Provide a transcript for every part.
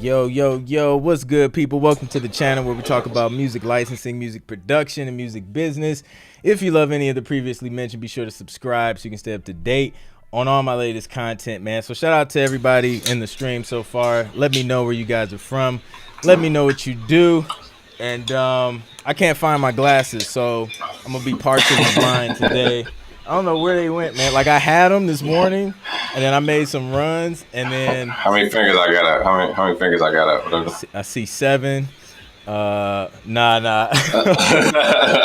Yo, what's good, people? Welcome to the channel where we talk about music licensing, music production, and music business. If you love any of the previously mentioned, be sure to subscribe so you can stay up to date on all my latest content, man. So shout out to everybody in the stream so far. Let me know where you guys are from. Let me know what you do. And I can't find my glasses, so I'm going to be partially blind today. I don't know where they went, man. Like, I had them this morning, and then I made some runs, and then... How many fingers I got up? How many fingers I got up? I see 7. Nah.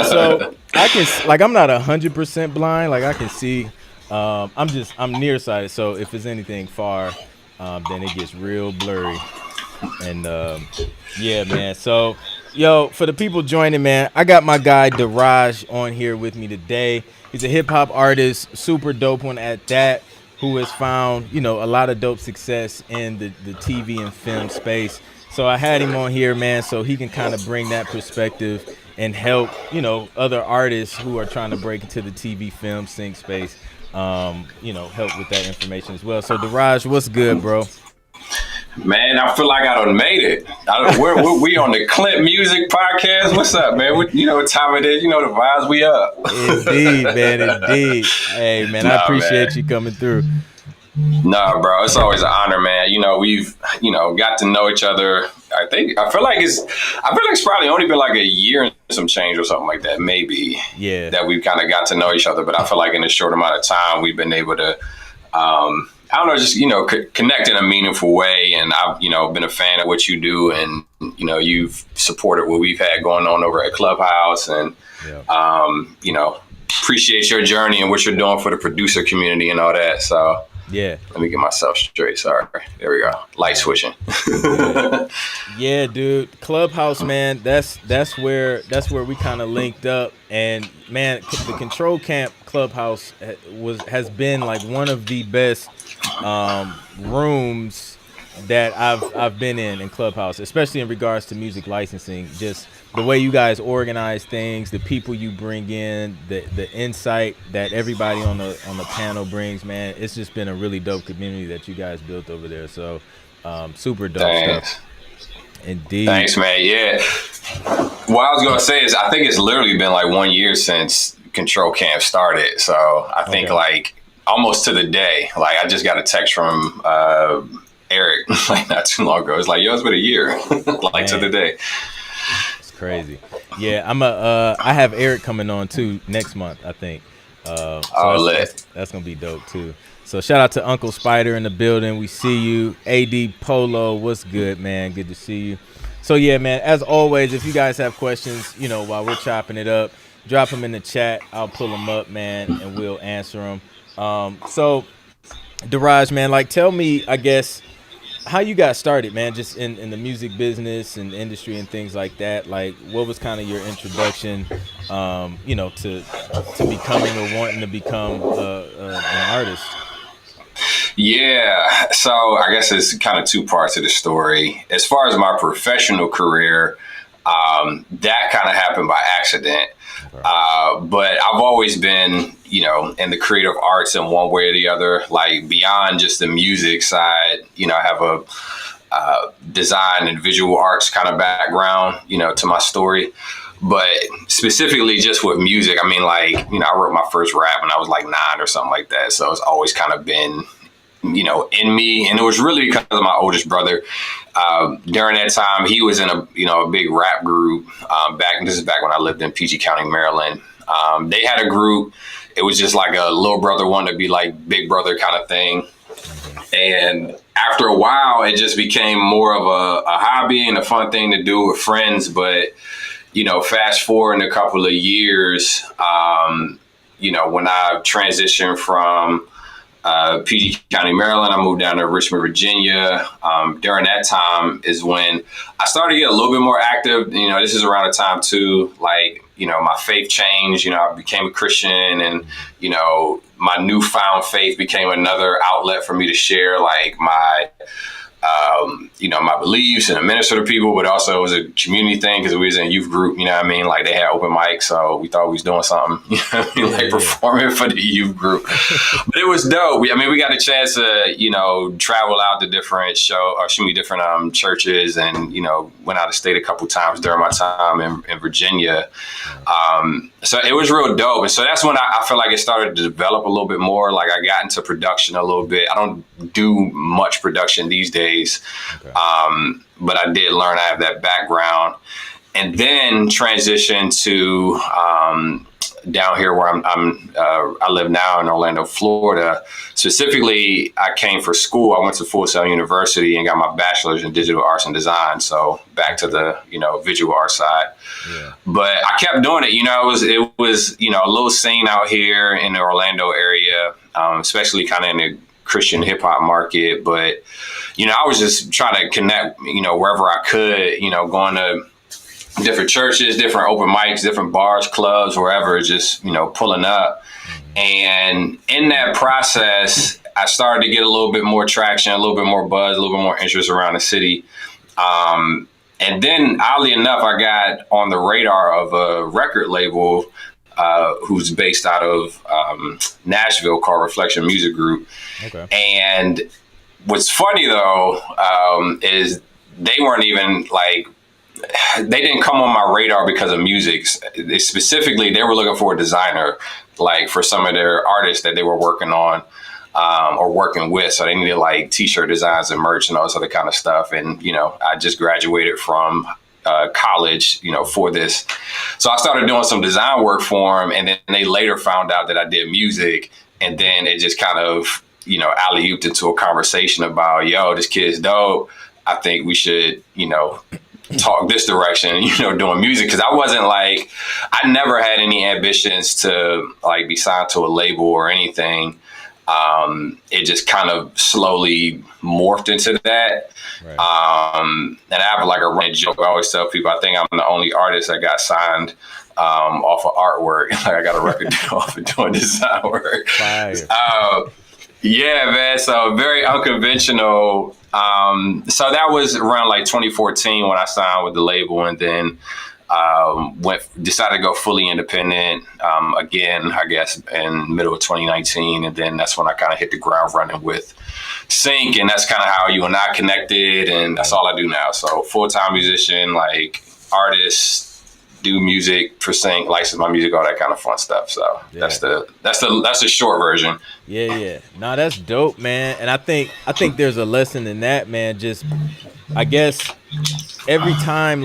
So, I can... Like, I'm not 100% blind. Like, I can see. I'm nearsighted, so if it's anything far, then it gets real blurry. And, yeah, man. So, yo, for the people joining, man, I got my guy Deraj on here with me today. He's a hip-hop artist, super dope one at that, who has found, you know, a lot of dope success in the TV and film space. So I had him on here, man, so he can kind of bring that perspective and help, you know, other artists who are trying to break into the TV, film, sync space, you know, help with that information as well. So, Deraj, what's good, bro? Man, I feel like I done made it. We on the ClintMusic podcast. What's up, man? You know what time it is. You know the vibes. We up. Indeed, man. Indeed. Hey, man, I appreciate you coming through. Nah, bro, it's always an honor, man. You know, we've, got to know each other. I feel like it's probably only been like a year and some change or something like that, maybe. Yeah. That we've kind of got to know each other. But I feel like in a short amount of time, we've been able to, I don't know, just, connect in a meaningful way. And I've, been a fan of what you do. And, you've supported what we've had going on over at Clubhouse. And, appreciate your journey and what you're doing for the producer community and all that. So, yeah, let me get myself straight. Sorry. There we go. Light switching. Yeah, dude. Clubhouse, man. That's where we kind of linked up. And man, the Control Camp Clubhouse has been like one of the best rooms that I've been in Clubhouse, especially in regards to music licensing. Just the way you guys organize things, the people you bring in, the insight that everybody on the panel brings, man. It's just been a really dope community that you guys built over there. So super dope stuff. Indeed. Thanks, man. Yeah. What I was gonna say is I think it's literally been like 1 year since Control Camp started. So I think like almost to the day. Like I just got a text from Eric like not too long ago. It's like, yo, it's been a year. Like to the day. It's crazy. Yeah, I have Eric coming on too next month, I think. So that's gonna be dope too. So shout out to Uncle Spider in the building. We see you. AD Polo, what's good, man? Good to see you. So yeah, man, as always, if you guys have questions, while we're chopping it up, drop them in the chat. I'll pull them up, man, and we'll answer them. So Deraj, man, like tell me, I guess, how you got started, man, just in the music business and industry and things like that. Like, what was kind of your introduction, to becoming or wanting to become an artist? Yeah, so I guess it's kind of two parts of the story. As far as my professional career, that kind of happened by accident. But I've always been, in the creative arts in one way or the other, like beyond just the music side. I have a design and visual arts kind of background, to my story. But specifically just with music, I mean, like, I wrote my first rap when I was like 9 or something like that. So it's always kind of been, in me. And it was really because of my oldest brother. During that time, he was in a big rap group. This is back when I lived in PG County, Maryland. They had a group. It was just like a little brother wanted to be like big brother kind of thing. And after a while, it just became more of a hobby and a fun thing to do with friends. But, fast forward in a couple of years, when I transitioned from PG County, Maryland, I moved down to Richmond, Virginia. During that time is when I started to get a little bit more active. This is around the time too, like, my faith changed. I became a Christian, and, my newfound faith became another outlet for me to share like my my beliefs and administer to people, but also it was a community thing because we was in a youth group, you know what I mean? Like they had open mics, so we thought we was doing something, you know what I mean? Like performing for the youth group. But it was dope. We got a chance to, travel out to different different churches and, went out of state a couple times during my time in Virginia. So it was real dope. And so that's when I feel like it started to develop a little bit more. Like I got into production a little bit. I don't do much production these days. Okay. But I did learn. I have that background, and then transition to down here where I live now in Orlando, Florida. Specifically, I came for school. I went to Full Sail University and got my bachelor's in digital arts and design. So back to the visual art side. Yeah. But I kept doing it. It was a little scene out here in the Orlando area, especially kind of in the Christian hip hop market. But I was just trying to connect, wherever I could, going to different churches, different open mics, different bars, clubs, wherever, just, pulling up. And in that process, I started to get a little bit more traction, a little bit more buzz, a little bit more interest around the city. And then, oddly enough, I got on the radar of a record label who's based out of Nashville called Reflection Music Group. Okay. And what's funny, though, is they weren't even they didn't come on my radar because of music. Specifically, they were looking for a designer, for some of their artists that they were working on or working with. So they needed t-shirt designs and merch and all this other kind of stuff. And, I just graduated from college, for this. So I started doing some design work for them. And then they later found out that I did music. And then it just kind of, alley-ooped into a conversation about, this kid's dope. I think we should, talk this direction, doing music. Because I wasn't I never had any ambitions to be signed to a label or anything. It just kind of slowly morphed into that. Right. And I have a running joke. I always tell people, I think I'm the only artist that got signed off of artwork. I got a record deal off of doing design work. Yeah, man. So very unconventional. So that was around 2014 when I signed with the label, and then decided to go fully independent again, I guess, in middle of 2019. And then that's when I kind of hit the ground running with Sync. And that's kind of how you and I connected. And that's all I do now. So full-time musician, artist, do music for Sync, license my music, all that kind of fun stuff. So yeah. That's the short version. Yeah. No, that's dope, man. And I think there's a lesson in that, man. Just, I guess, every time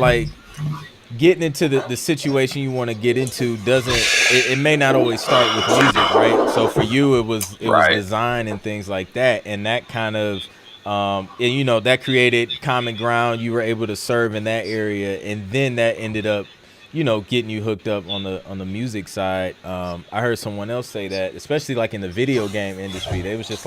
getting into the situation you want to get into it may not always start with music, right? So for you, it was design and things like that, and that kind of that created common ground. You were able to serve in that area, and then that ended up getting you hooked up on the music side. I heard someone else say that, especially in the video game industry, they was just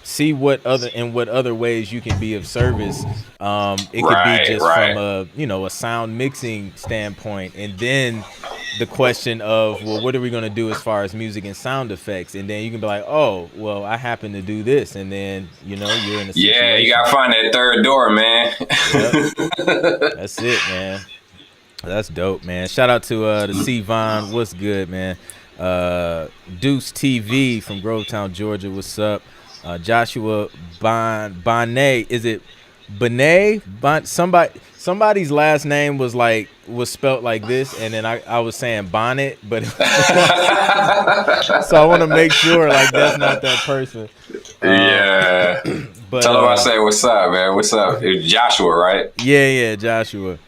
see what other ways you can be of service. It could be just from a sound mixing standpoint, and then the question of, well, what are we going to do as far as music and sound effects? And then you can be like, oh, well, I happen to do this, and then you're in a situation. Yeah, you gotta find that third door, man. Yep. That's it, man. That's dope, man. Shout out to the C Vaughn. What's good, man? Deuce TV from Grovetown, Georgia. What's up? Joshua Bonnet. Is it Bonnet? Somebody's last name was spelt like this, and then I was saying Bonnet, but so I want to make sure that's not that person. Yeah. But tell him I say what's up, man. What's up? It's Joshua, right? Yeah, Joshua.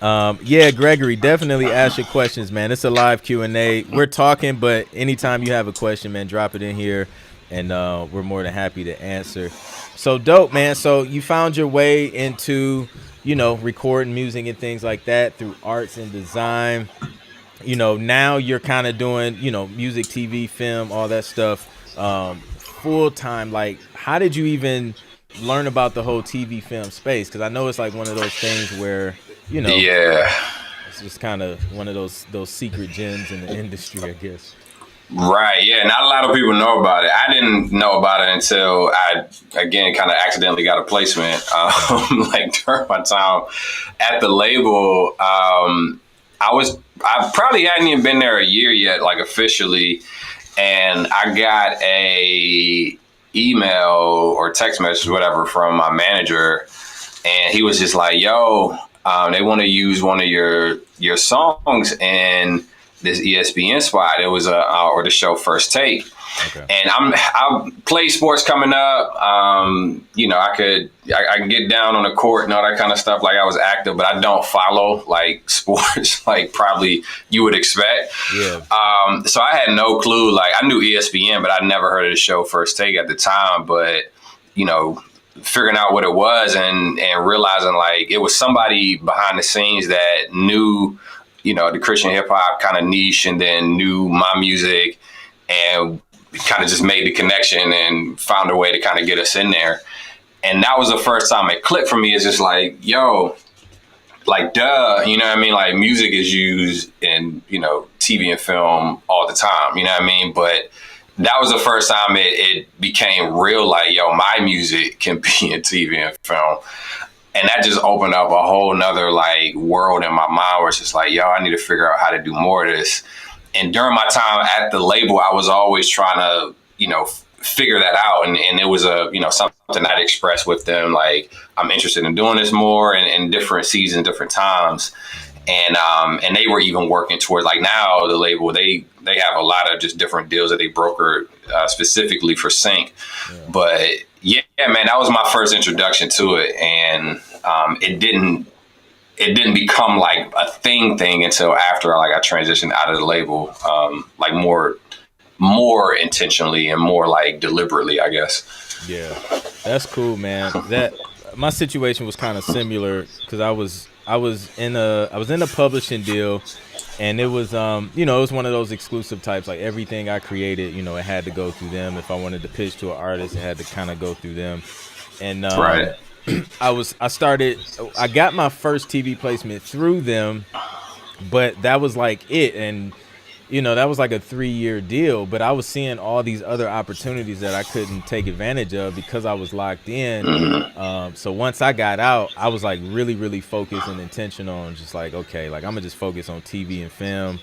Yeah, Gregory, definitely ask your questions, man. It's a live Q&A. We're talking, but anytime you have a question, man, drop it in here, and we're more than happy to answer. So dope, man. So you found your way into, recording music and things like that through arts and design. Now you're kind of doing, music, TV, film, all that stuff full time. How did you even learn about the whole TV film space? Because I know it's one of those things where, yeah, it's just kind of one of those secret gems in the industry, I guess. Right. Yeah. Not a lot of people know about it. I didn't know about it until I, again, kind of accidentally got a placement. Like during my time at the label, I probably hadn't even been there a year yet, like officially. And I got a email or text message, whatever, from my manager. And he was just like, yo, they want to use one of your songs in this ESPN spot. It was or the show First Take. Okay. And I play sports coming up. I can get down on the court and all that kind of stuff. Like I was active, but I don't follow like sports like probably you would expect. Yeah. So I had no clue. Like I knew ESPN, but I never heard of the show First Take at the time. But figuring out what it was and realizing like it was somebody behind the scenes that knew, the Christian hip hop kind of niche and then knew my music and kind of just made the connection and found a way to kind of get us in there. And that was the first time it clicked for me. It's just like, yo, like, duh, you know what I mean? Like music is used in, TV and film all the time, you know what I mean? But that was the first time it became real, like, yo, my music can be in TV and film. And that just opened up a whole nother like world in my mind where it's just like, yo, I need to figure out how to do more of this. And during my time at the label, I was always trying to, figure that out. And it was something I'd expressed with them. Like, I'm interested in doing this more and in different seasons, different times. And they were even working towards like now the label, they have a lot of just different deals that they brokered specifically for Sync. Yeah. But yeah, man, that was my first introduction to it. And it didn't become like a thing until after like I transitioned out of the label, like more intentionally and more like deliberately, I guess. Yeah, that's cool, man. That my situation was kind of similar because I was in a publishing deal, and it was it was one of those exclusive types. Like everything I created, it had to go through them. If I wanted to pitch to an artist, it had to kind of go through them. And right. I got my first TV placement through them, but that was like it. And that was like a 3-year deal, but I was seeing all these other opportunities that I couldn't take advantage of because I was locked in. So once I got out, I was like really, really focused and intentional on just like, okay, like I'm gonna just focus on TV and film,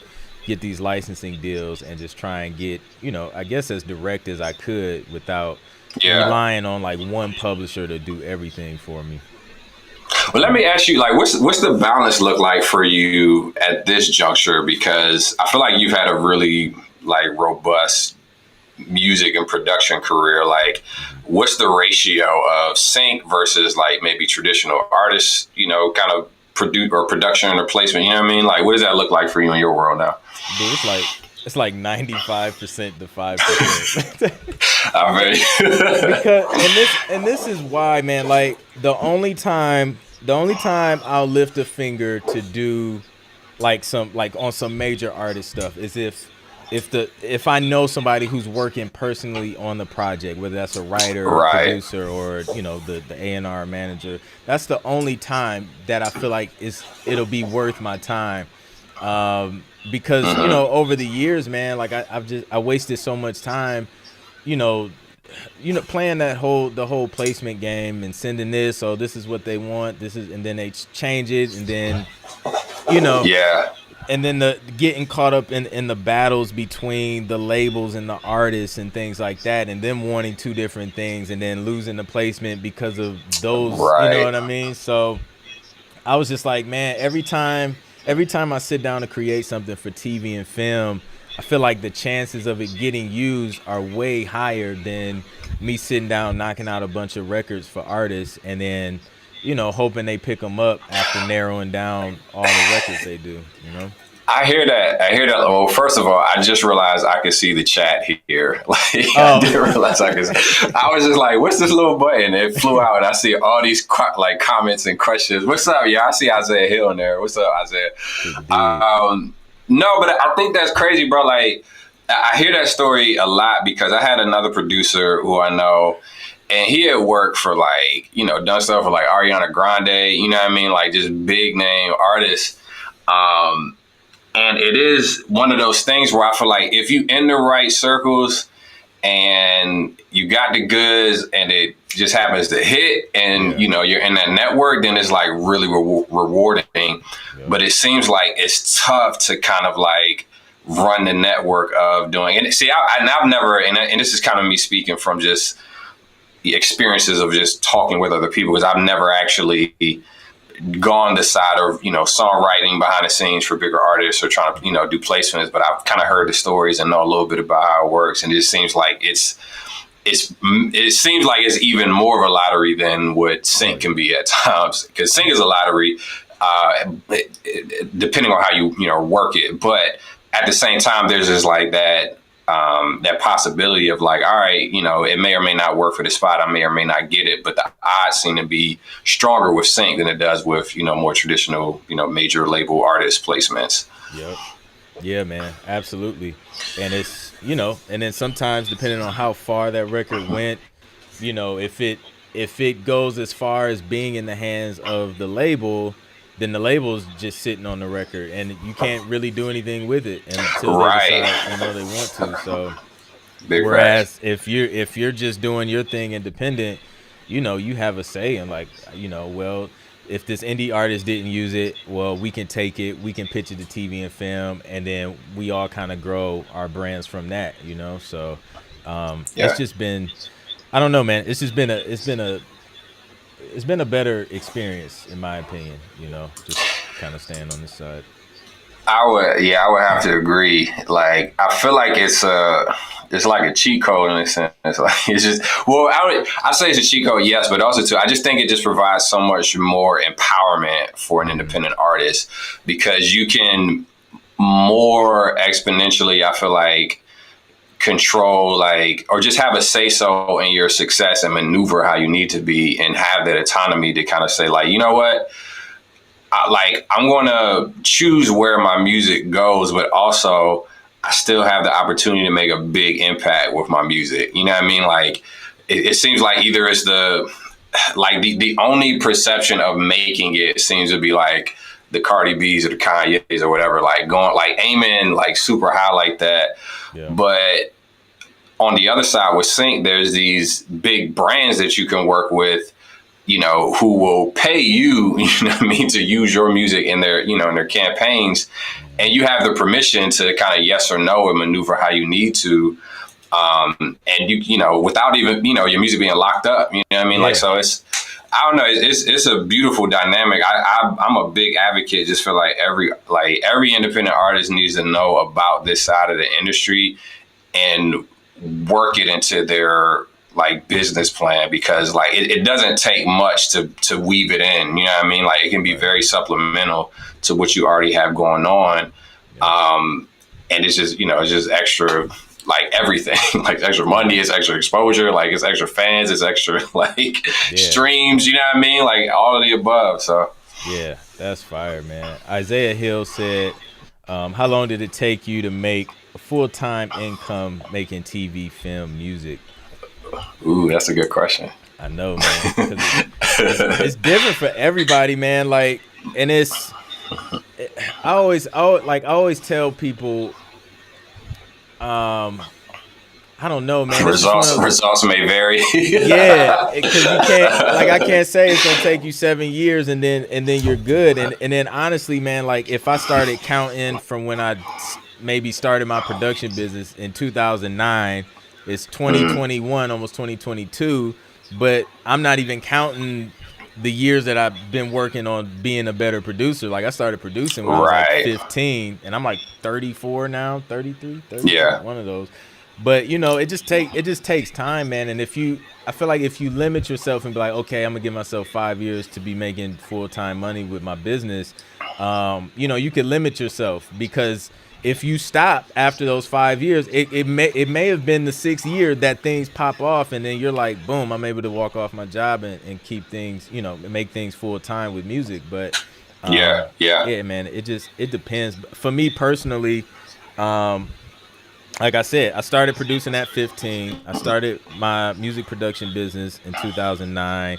get these licensing deals and just try and get, I guess as direct as I could without relying on like one publisher to do everything for me. Well, let me ask you, like, what's the balance look like for you at this juncture? Because I feel like you've had a really like robust music and production career. Like, what's the ratio of sync versus like maybe traditional artists, kind of production or placement? You know what I mean? Like, what does that look like for you in your world now? Dude, it's like 95% to 5%. I bet. Because this is why, man. Like the only time I'll lift a finger to do like on some major artist stuff is if I know somebody who's working personally on the project, whether that's a writer, or producer, or the A&R manager. That's the only time that I feel like it'll be worth my time. Because over the years, man, like I wasted so much time, playing the whole placement game and sending this. So this is what they want. And then they change it, and then and then the getting caught up in the battles between the labels and the artists and things like that, and them wanting two different things, and then losing the placement because of those. Right. You know what I mean? So I was just like, man, every time I sit down to create something for TV and film, I feel like the chances of it getting used are way higher than me sitting down knocking out a bunch of records for artists and then, hoping they pick them up after narrowing down all the records they do, I hear that. Well, first of all, I just realized I could see the chat here. Like, I didn't realize I could see. I was just like, what's this little button? It flew out, and I see all these like comments and questions. What's up? Yeah, I see Isaiah Hill in there. What's up, Isaiah? No, but I think that's crazy, bro. Like, I hear that story a lot because I had another producer who I know, and he had worked for like, done stuff for like Ariana Grande, you know what I mean? Like just big name artists. And it is one of those things where I feel like if you in the right circles and you got the goods and it just happens to hit and, you know, you're in that network, then it's like really rewarding. Yeah. But it seems like it's tough to kind of like run the network of doing it. See, I've never, and this is kind of me speaking from just the experiences of just talking with other people, because I've never actually gone the side of, you know, songwriting behind the scenes for bigger artists or trying to, you know, do placements, but I've kind of heard the stories and know a little bit about how it works. And it seems like it seems like it's even more of a lottery than what sync can be at times, because sync is a lottery, depending on how you know, work it. But at the same time, there's just like that possibility of like, all right, you know, it may or may not work for the spot. I may or may not get it, but the odds seem to be stronger with sync than it does with, you know, more traditional, you know, major label artist placements. Yep. Yeah, man, absolutely. And it's, you know, and then sometimes depending on how far that record went, you know, if it goes as far as being in the hands of the label, then the label's just sitting on the record, and you can't really do anything with it until they decide, you know, they want to. So, whereas if you're just doing your thing independent, you know, you have a say in, like, you know, well, if this indie artist didn't use it, well, we can take it, we can pitch it to TV and film, and then we all kind of grow our brands from that, you know. So, it's just been, I don't know, man. It's been a better experience, in my opinion, you know, just kind of staying on this side. I would have to agree. Like, I feel like it's like a cheat code in a sense. Like, it's just, well, I say it's a cheat code, yes, but also too, I just think it just provides so much more empowerment for an independent artist, because you can more exponentially, I feel like, control, like, or just have a say so in your success and maneuver how you need to be, and have that autonomy to kind of say, like, you know what, I'm going to choose where my music goes, but also I still have the opportunity to make a big impact with my music. You know what I mean? Like, it seems like either it's the only perception of making it seems to be like the Cardi B's or the Kanye's or whatever, like going, like aiming like super high like that. Yeah. But on the other side with sync, there's these big brands that you can work with, you know, who will pay you, you know what I mean, to use your music in their, you know, in their campaigns. And you have the permission to kind of yes or no and maneuver how you need to. And you know, without even, you know, your music being locked up, you know what I mean? Yeah. Like, so it's, I don't know, it's a beautiful dynamic. I'm a big advocate, just feel like every independent artist needs to know about this side of the industry and work it into their like business plan, because like it doesn't take much to weave it in, you know what I mean? Like, it can be very supplemental to what you already have going on. And it's just, you know, it's just extra, like everything, like it's extra money, it's extra exposure, like it's extra fans, it's extra like streams, you know what I mean? Like all of the above. So yeah, that's fire, man. Isaiah Hill said, how long did it take you to make a full-time income making TV, film, music? Ooh, that's a good question. I know, man. It's different for everybody, man. Like, and I always tell people, I don't know, man. Results may vary. Yeah, because you can't, like, I can't say it's gonna take you 7 years and then you're good. And then honestly, man, like if I started counting from when I maybe started my production business in 2009, it's 2021, almost 2022. But I'm not even counting the years that I've been working on being a better producer. Like I started producing when I was like 15, and I'm like 34 now, 33, one of those. But you know, it just takes time, man. And I feel like if you limit yourself and be like, okay, I'm gonna give myself 5 years to be making full-time money with my business, you know, you can limit yourself, because if you stop after those 5 years, it may have been the 6th year that things pop off, and then you're like, boom, I'm able to walk off my job and keep things, you know, make things full time with music. But yeah, man, it depends. For me personally, like I said, I started producing at 15. I started my music production business in 2009.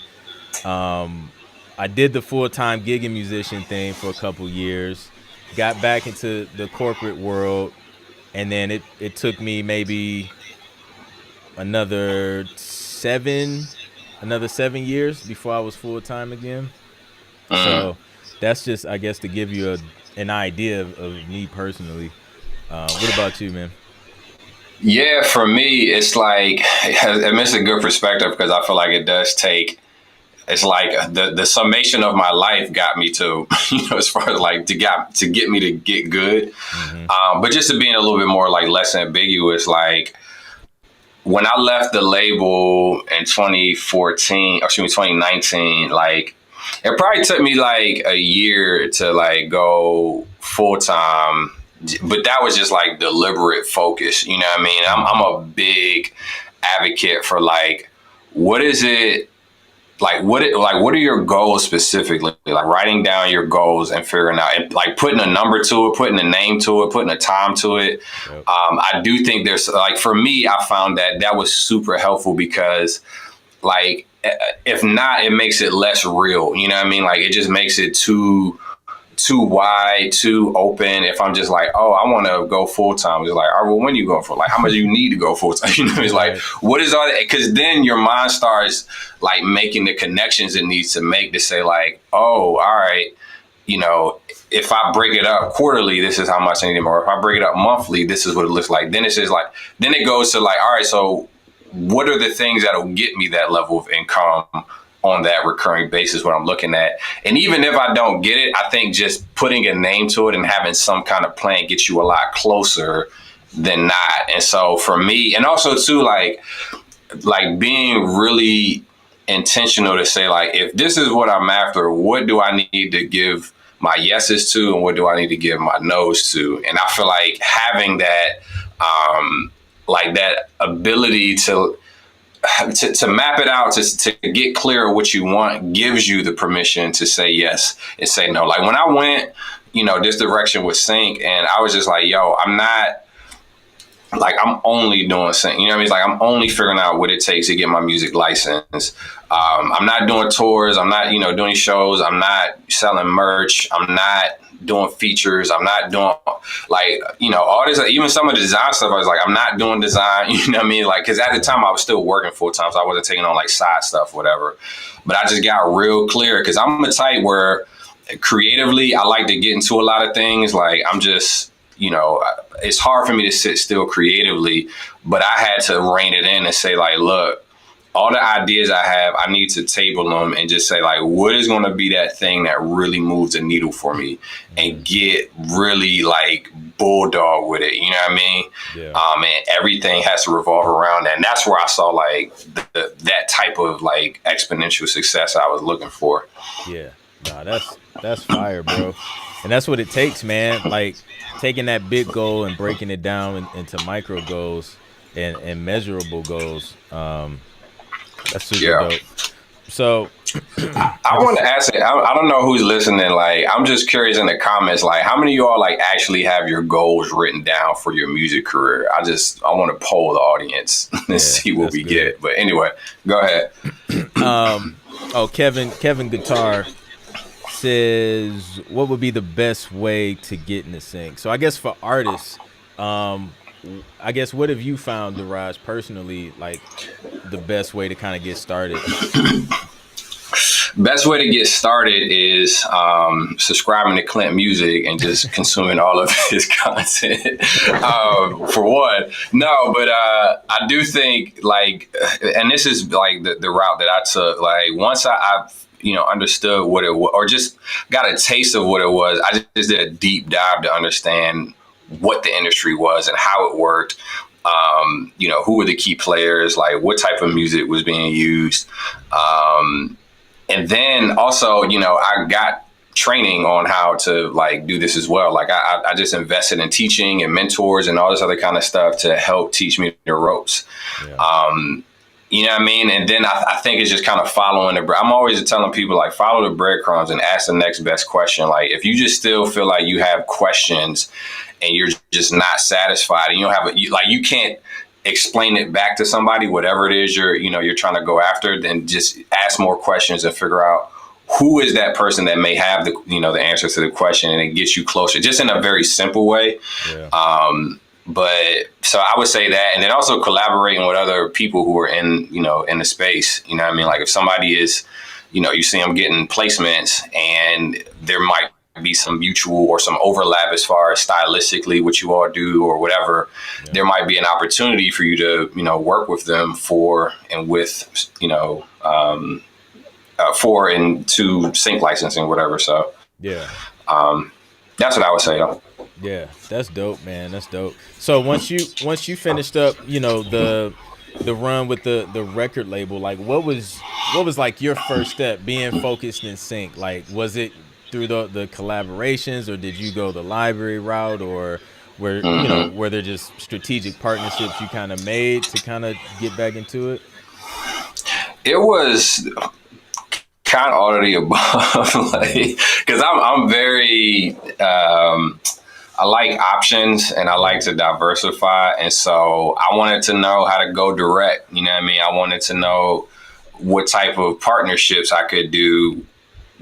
I did the full-time gigging musician thing for a couple years. got back into the corporate world, and then it took me maybe another 7 years before I was full time again. So that's just, I guess, to give you an idea of me personally. What about you, man? Yeah, for me, it's like it's a good perspective because I feel like it does take. It's like the summation of my life got me to, as far as like to get me to get good. But just to being a little bit more like less ambiguous, like when I left the label in 2019, like it probably took me like a year to like go full time, but that was just like deliberate focus. You know what I mean? I'm a big advocate for like, what is it? Like what are your goals specifically? Like writing down your goals and figuring out, and like putting a number to it, putting a name to it, putting a time to it. Yep. I do think there's like, for me, I found that was super helpful because like, if not, it makes it less real. You know what I mean? Like it just makes it too wide, too open. If I'm just like, oh, I want to go full time, it's like, all right, well, when you going for? Like, how much you need to go full time? You know, it's like, what is all that? Because then your mind starts like making the connections it needs to make to say like, oh, all right, if I break it up quarterly, this is how much I need more. If I break it up monthly, this is what it looks like. Then it's just like, then it goes to like, all right, so what are the things that'll get me that level of income on that recurring basis, what I'm looking at. And even if I don't get it, I think just putting a name to it and having some kind of plan gets you a lot closer than not. And so for me, and also too, like being really intentional to say like, if this is what I'm after, what do I need to give my yeses to and what do I need to give my no's to? And I feel like having that, like that ability to map it out, to get clear of what you want, gives you the permission to say yes and say no. Like when I went, this direction with sync, and I was just like, yo, I'm not like, I'm only doing sync. You know what I mean? It's like I'm only figuring out what it takes to get my music license. I'm not doing tours. I'm not, doing shows. I'm not selling merch. I'm not doing features. I'm not doing like, all this, even some of the design stuff. I was like, I'm not doing design, you know what I mean? Like, cause at the time I was still working full time. So I wasn't taking on like side stuff, whatever. But I just got real clear cause I'm a type where creatively, I like to get into a lot of things. Like I'm just, it's hard for me to sit still creatively, but I had to rein it in and say like, look, all the ideas I have, I need to table them and just say like, what is going to be that thing that really moves the needle for me, and get really like bulldog with it. You know what I mean? Yeah. And everything has to revolve around that. And that's where I saw like that type of like exponential success I was looking for. Yeah, nah, that's fire, bro. And that's what it takes, man. Like taking that big goal and breaking it down into micro goals and measurable goals. That's super dope. So I want to ask, I don't know who's listening. Like, I'm just curious in the comments, like how many of y'all like actually have your goals written down for your music career? I want to poll the audience and see what we get. But anyway, go ahead. Kevin Guitar says, what would be the best way to get in the sync? So I guess for artists, I guess what have you found, Deraj, personally, like the best way to kind of get started? Best way to get started is subscribing to ClintMusic and just consuming all of his content. For one, no, but I do think like, and this is like the route that I took. Like once I've understood what it was, or just got a taste of what it was, I just did a deep dive to understand what the industry was and how it worked. Who were the key players, like what type of music was being used. And then also, I got training on how to like do this as well. Like I just invested in teaching and mentors and all this other kind of stuff to help teach me the ropes. Yeah. You know what I mean? And then I think it's just kind of following I'm always telling people like follow the breadcrumbs and ask the next best question. Like if you just still feel like you have questions and you're just not satisfied and you don't have you can't explain it back to somebody, whatever it is you're trying to go after, then just ask more questions and figure out who is that person that may have the, the answer to the question, and it gets you closer just in a very simple way. Yeah. But so I would say that, and then also collaborating with other people who are in the space, what I mean? Like if somebody is, you see them getting placements and there might be some mutual or some overlap as far as stylistically what you all do or whatever, there might be an opportunity for you to, work with them for and with, for and to sync licensing, whatever. So that's what I would say though. Yeah, that's dope, man. That's dope. So once you finished up, the run with the record label, like what was like your first step being focused in sync? Like was it through the collaborations, or did you go the library route, or were there just strategic partnerships you kind of made to kind of get back into it? It was kind of all of the above, like, because I'm very I like options and I like to diversify, and so I wanted to know how to go direct. You know what I mean? I wanted to know what type of partnerships I could do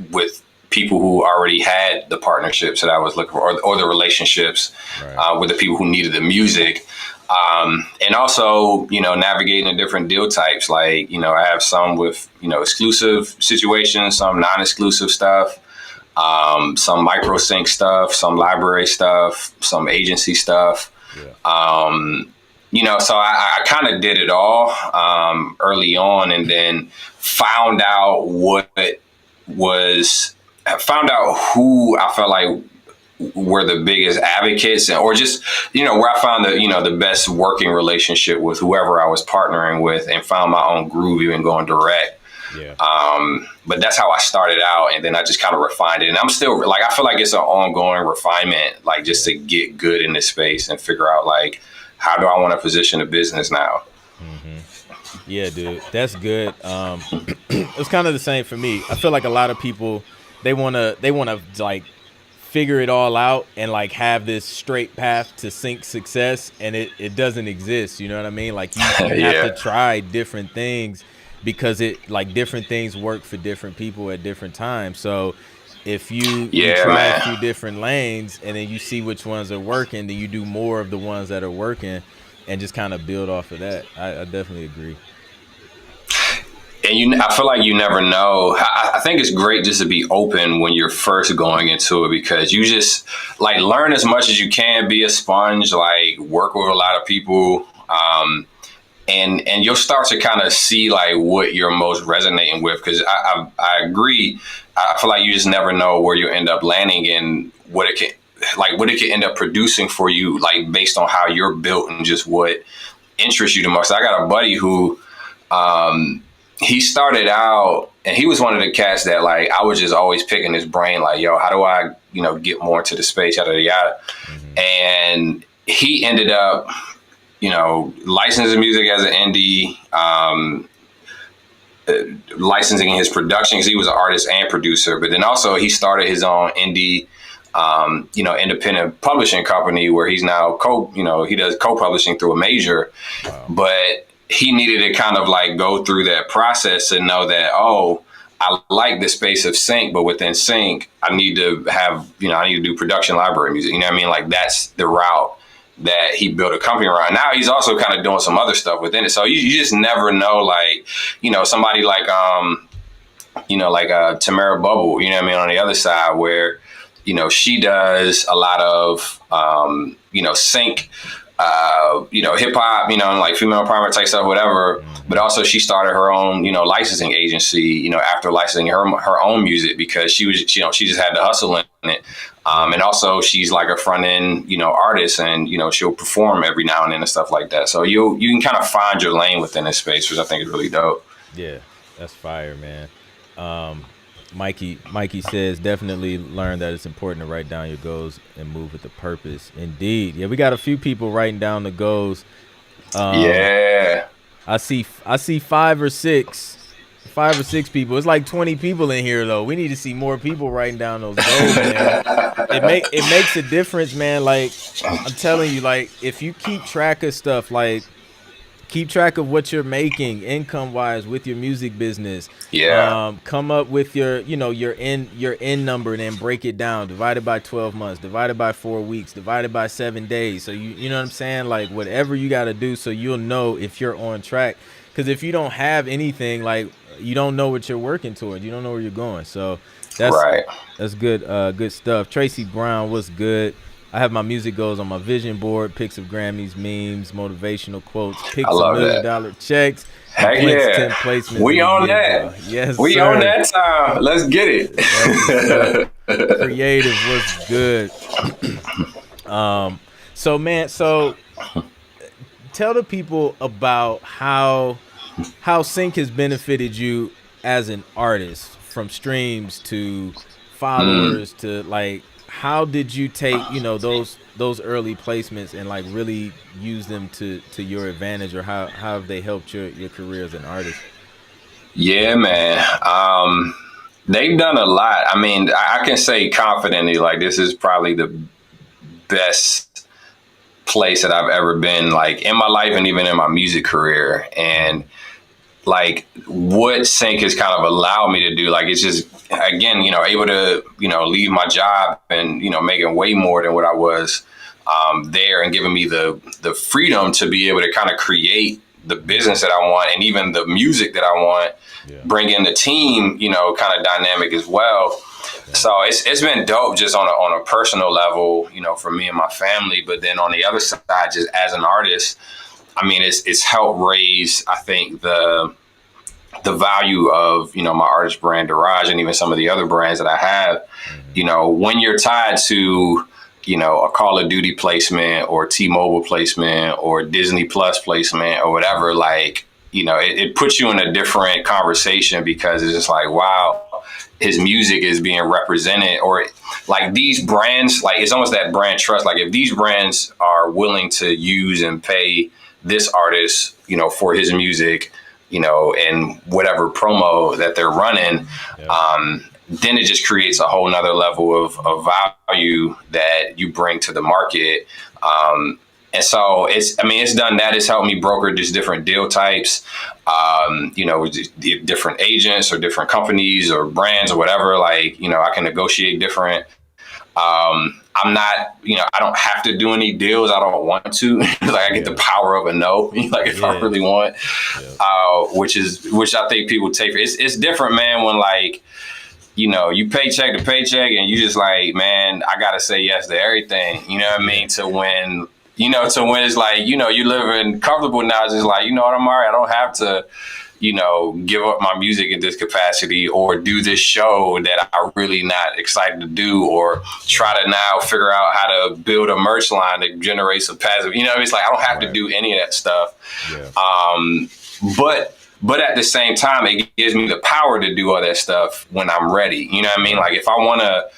with people who already had the partnerships that I was looking for, or the relationships with the people who needed the music. And also, navigating the different deal types. Like, I have some with, exclusive situations, some non-exclusive stuff, some micro sync stuff, some library stuff, some agency stuff. So I kind of did it all early on, and then found out who I felt like were the biggest advocates, or just, where I found the best working relationship with whoever I was partnering with, and found my own groove even going direct. But that's how I started out, and then I just kind of refined it. And I'm still like, I feel like it's an ongoing refinement, like just to get good in this space and figure out like, how do I want to position the business now? Yeah, dude, that's good. It's kind of the same for me. I feel like a lot of people, they wanna like figure it all out and like have this straight path to sync success, and it doesn't exist. You know what I mean? Like you have to try different things, because it like different things work for different people at different times. So if you try a few different lanes and then you see which ones are working, then you do more of the ones that are working and just kind of build off of that. I definitely agree. And I feel like you never know. I think it's great just to be open when you're first going into it, because you just like learn as much as you can, be a sponge, like work with a lot of people. And you'll start to kind of see like what you're most resonating with. Because I agree. I feel like you just never know where you end up landing and what it can end up producing for you, like based on how you're built and just what interests you the most. I got a buddy who, he started out, and he was one of the cats that like I was just always picking his brain, like, yo, how do I, get more into the space, yada yada. And he ended up, licensing music as an indie, licensing his production, because he was an artist and producer. But then also he started his own indie, independent publishing company where he's now he does co-publishing through a major. But he needed to kind of like go through that process and know that, oh, I like the space of sync, but within sync, I need to have, I need to do production library music. You know what I mean? Like that's the route that he built a company around. Now he's also kind of doing some other stuff within it. So you just never know, like, somebody like, Tamara Bubble, you know what I mean? On the other side where, she does a lot of, sync, hip hop, like female empowerment type stuff, whatever. But also she started her own, licensing agency, after licensing her own music, because she was, she just had to hustle in it. And also she's like a front end, artist, and, she'll perform every now and then and stuff like that. So you can kind of find your lane within this space, which I think is really dope. Yeah, that's fire, man. Mikey says, definitely learn that it's important to write down your goals and move with a purpose. Indeed. Yeah, we got a few people writing down the goals. I see 5 or 6 people. It's like 20 people in here though. We need to see more people writing down those goals, man. It makes a difference, man. Like I'm telling you, like if you keep track of stuff, like keep track of what you're making income wise with your music business. Yeah. Come up with your, your end number, and then break it down, divided by 12 months, divided by 4 weeks, divided by 7 days. So you know what I'm saying? Like whatever you got to do, so you'll know if you're on track. Because if you don't have anything, like you don't know what you're working towards, you don't know where you're going. So that's good. Good stuff. Tracy Brown, what's good? I have my music goals on my vision board, pics of Grammys, memes, motivational quotes, pics of $1 million checks. Heck yeah. 10 placements. We on that. Yes, we sir. on that time. Let's get it. Creative was good. So tell the people about how Sync has benefited you as an artist, from streams to followers to like, how did you take, those early placements and like really use them to your advantage, or how have they helped your career as an artist? Yeah, man. They've done a lot. I mean, I can say confidently, like, this is probably the best place that I've ever been, like, in my life and even in my music career. And like what Sync has kind of allowed me to do, like, it's just, again, able to, leave my job and, making way more than what I was there, and giving me the freedom to be able to kind of create the business that I want, and even the music that I want, bring in the team, kind of dynamic as well. Yeah. So it's been dope just on a personal level, for me and my family. But then on the other side, just as an artist, I mean, it's helped raise, I think, the value of, my artist brand, Deraj, and even some of the other brands that I have. When you're tied to, a Call of Duty placement or T-Mobile placement or Disney Plus placement or whatever, like, it puts you in a different conversation, because it's just like, wow, his music is being represented, or like these brands, like it's almost that brand trust. Like if these brands are willing to use and pay this artist, for his music, and whatever promo that they're running, then it just creates a whole nother level of value that you bring to the market. And so it's done that. It's helped me broker just different deal types, different agents or different companies or brands or whatever. Like, I can negotiate different. I'm not, I don't have to do any deals. I don't want to. Like I get the power of a no, like if I really want, which I think people take for. It's different, man, when like, you paycheck to paycheck and you just like, man, I got to say yes to everything. You know what I mean? To when it's like, you living comfortable now. It's just like, what, Amari, I don't have to, give up my music in this capacity or do this show that I'm really not excited to do, or try to now figure out how to build a merch line that generates a passive, it's like, I don't have to do any of that stuff. Yeah. But at the same time, it gives me the power to do all that stuff when I'm ready. You know what I mean? Like if I want to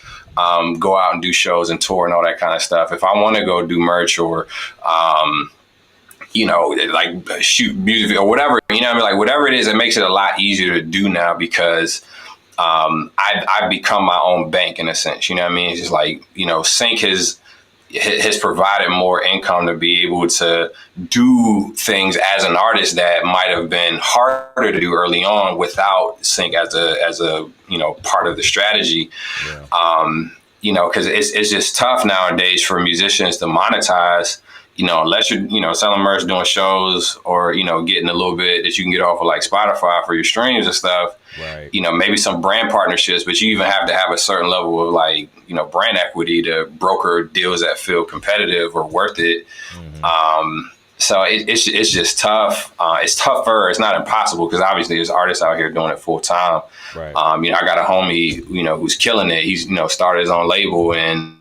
go out and do shows and tour and all that kind of stuff, if I want to go do merch or, like shoot music or whatever, like whatever it is, it makes it a lot easier to do now, because I've become my own bank in a sense. You know what I mean? It's just like, Sync has provided more income to be able to do things as an artist that might have been harder to do early on without Sync as a part of the strategy. Because it's just tough nowadays for musicians to monetize, unless you're, selling merch, doing shows, or, getting a little bit that you can get off of like Spotify for your streams and stuff. Right. Maybe some brand partnerships, but you even have to have a certain level of like, brand equity to broker deals that feel competitive or worth it. Mm-hmm. So it's just tough. It's tougher. It's not impossible, because obviously there's artists out here doing it full time. Right. I got a homie, who's killing it. He's, started his own label, and,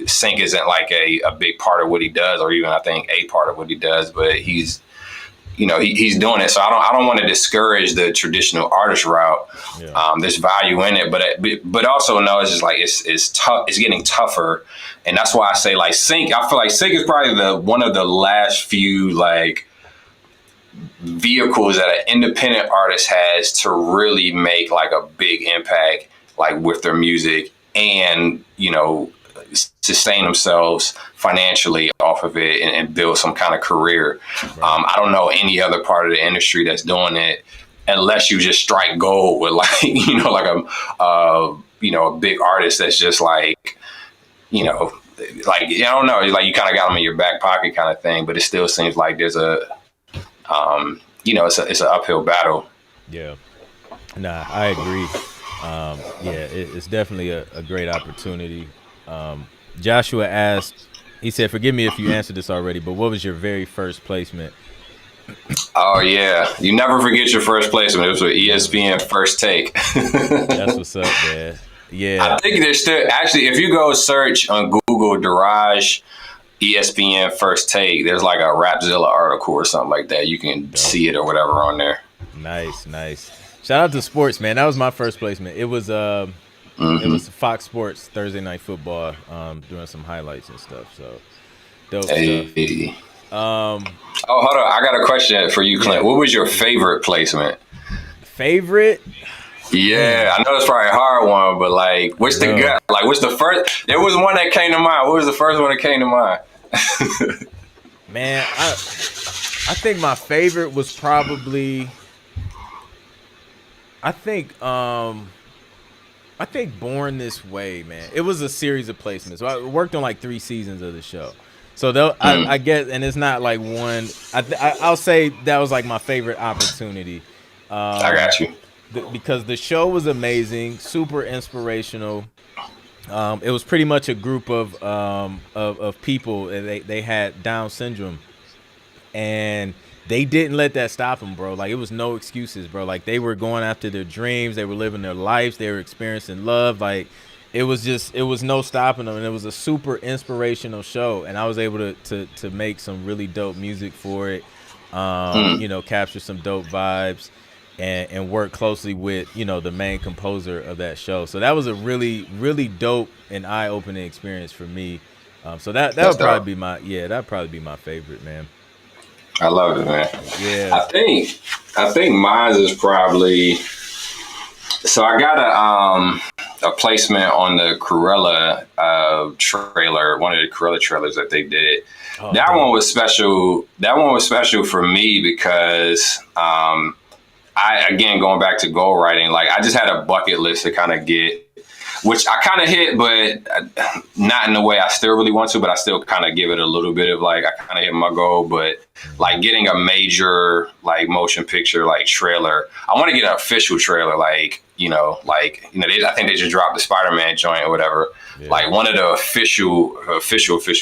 Sync isn't like a big part of what he does, or even I think a part of what he does, but he's he's doing it. So I don't want to discourage the traditional artist route. Yeah. There's value in it, but also know it's just like it's tough. It's getting tougher, and that's why I say like Sync. I feel like Sync is probably one of the last few like vehicles that an independent artist has to really make like a big impact, like with their music, and sustain themselves financially off of it and build some kind of career. Right. I don't know any other part of the industry that's doing it, unless you just strike gold with like, like a big artist that's just like, like, I don't know, like you kind of got them in your back pocket kind of thing, but it still seems like there's it's an uphill battle. Yeah. Nah, I agree. It's definitely a great opportunity. Joshua asked, he said, forgive me if you answered this already, but what was your very first placement? Oh, yeah. You never forget your first placement. It was with ESPN First Take. That's what's up, man. Yeah. I think there's still, actually, if you go search on Google Deraj ESPN First Take, there's like a Rapzilla article or something like that. You can see it or whatever on there. Nice. Shout out to sports, man. That was my first placement. It was it was Fox Sports Thursday Night Football, doing some highlights and stuff. So dope stuff. Hold on. I got a question for you, Clint. Yeah. What was your favorite placement? Favorite? Yeah, I know it's probably a hard one, but like, what's the gut? Like, what's the first? There was one that came to mind. What was the first one that came to mind? Man, I think my favorite was probably, I think Born This Way, man. It was a series of placements. So I worked on like 3 seasons of the show. So I get, and it's not like one. I'll say that was like my favorite opportunity. I got you. Because the show was amazing, super inspirational. It was pretty much a group of people. They had Down syndrome, and they didn't let that stop them, bro. Like, it was no excuses, bro. Like, they were going after their dreams. They were living their lives. They were experiencing love. Like, it was no stopping them. And it was a super inspirational show. And I was able to make some really dope music for it, capture some dope vibes and work closely with, the main composer of that show. So that was a really, really dope and eye-opening experience for me. So that would probably be that'd probably be my favorite, man. I love it, man. Yeah. I think mine is probably, so I got a placement on the Cruella trailer, one of the Cruella trailers that they did. That one was special. That one was special for me because again, going back to goal writing, like I just had a bucket list to kind of get, which I kind of hit, but not in the way I still really want to, but I still kind of give it a little bit of like, I kind of hit my goal, but like getting a major like motion picture, like trailer, I want to get an official trailer, I think they just dropped the Spider-Man joint or whatever. Yeah. Like one of the official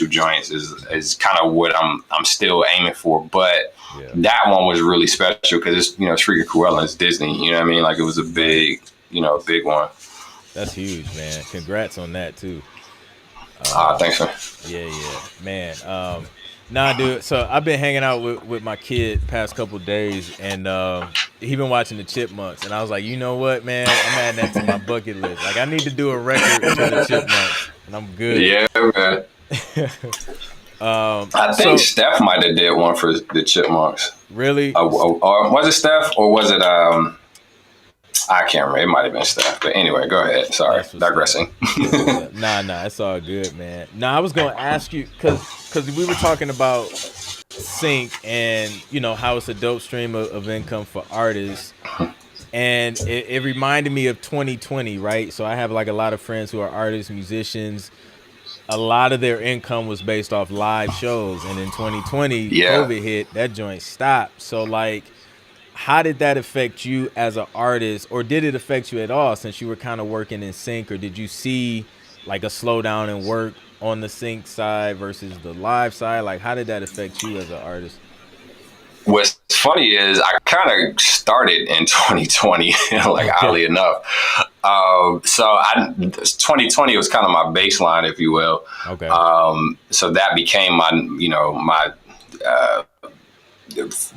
joints is kind of what I'm still aiming for, but that one was really special because it's, it's freaking Cruella, it's Disney, you know what I mean? Like it was a big one. That's huge, man. Congrats on that too. Thanks, man. Yeah, man. Nah, dude. So I've been hanging out with my kid past couple days, and he been watching the Chipmunks, and I was like, you know what, man? I'm adding that to my bucket list. Like, I need to do a record for the Chipmunks, and I'm good. Yeah, man. I think Steph might have did one for the Chipmunks. Really? Or was it Steph, or was it I can't remember. It might have been Steph. But anyway, go ahead. Sorry, digressing. Nah, it's all good, man. Nah, I was going to ask you, because we were talking about sync and, how it's a dope stream of income for artists. And it reminded me of 2020, right? So I have like a lot of friends who are artists, musicians. A lot of their income was based off live shows. And in 2020, COVID hit, that joint stopped. So like, how did that affect you as an artist, or did it affect you at all since you were kind of working in sync, or did you see like a slowdown in work on the sync side versus the live side? Like, how did that affect you as an artist? What's funny is I kind of started in 2020, oddly enough. So 2020 was kind of my baseline, if you will. Okay. So that became my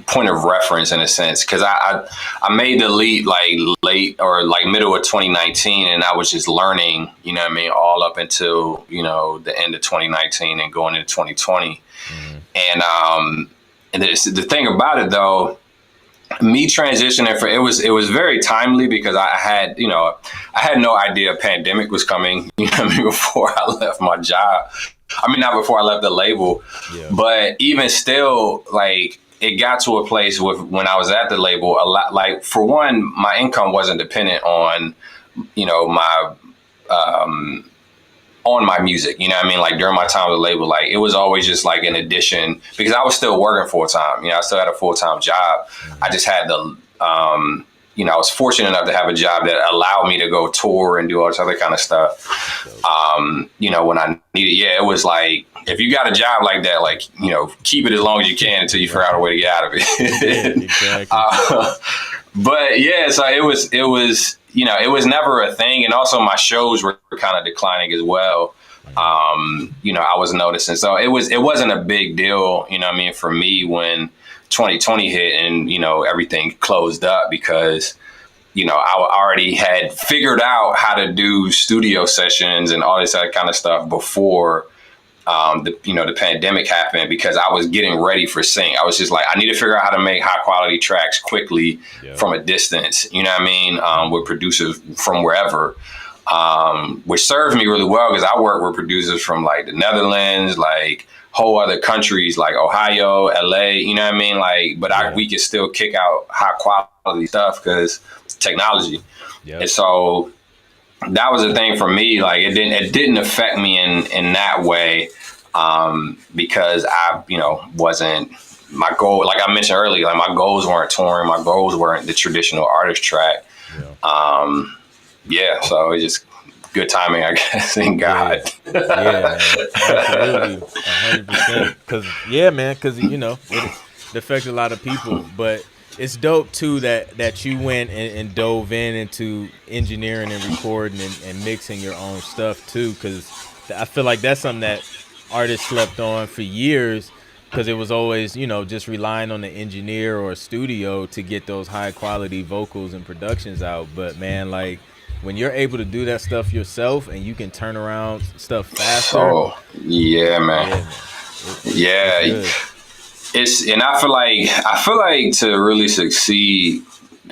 point of reference in a sense, because I made the leap like late or like middle of 2019, and I was just learning, all up until the end of 2019 and going into 2020. And the thing about it though, me transitioning it was very timely because I had no idea a pandemic was coming, before I left my job. I mean, not before I left the label, but even still, like, it got to a place with when I was at the label, a lot, like, for one, my income wasn't dependent on, you know, on my music, you know what I mean? Like during my time with the label, like it was always just like an addition because I was still working full time. You know, I still had a full time job. I just had the, you know, I was fortunate enough to have a job that allowed me to go tour and do all this other kind of stuff. You know, when I needed, it was like, if you got a job like that, like, you know, keep it as long as you can until you figure out a way to get out of it. Exactly. But yeah, so it was, you know, it was never a thing. And also my shows were kind of declining as well. You know, I was noticing. So it wasn't a big deal, you know what I mean, for me when 2020 hit and, you know, everything closed up because, you know, I already had figured out how to do studio sessions and all this other kind of stuff before the pandemic happened because I was getting ready for sync. I was just like, I need to figure out how to make high quality tracks quickly from a distance, you know what I mean? With producers from wherever, which served me really well because I work with producers from like the Netherlands, like whole other countries like Ohio, LA, you know what I mean? Like, but we could still kick out high quality stuff because technology. And so that was the thing for me. Like it didn't affect me in that way because I, you know, wasn't my goal. Like I mentioned earlier, like my goals weren't touring. My goals weren't the traditional artist track. So it's just good timing, I guess, in God. Man, absolutely, 100%. Because you know it affected a lot of people, but it's dope too that you went and dove into engineering and recording and mixing your own stuff too, because I feel like that's something that artists slept on for years because it was always, you know, just relying on the engineer or a studio to get those high quality vocals and productions out. But man, like when you're able to do that stuff yourself and you can turn around stuff faster. Oh, yeah, man. And I feel like to really succeed,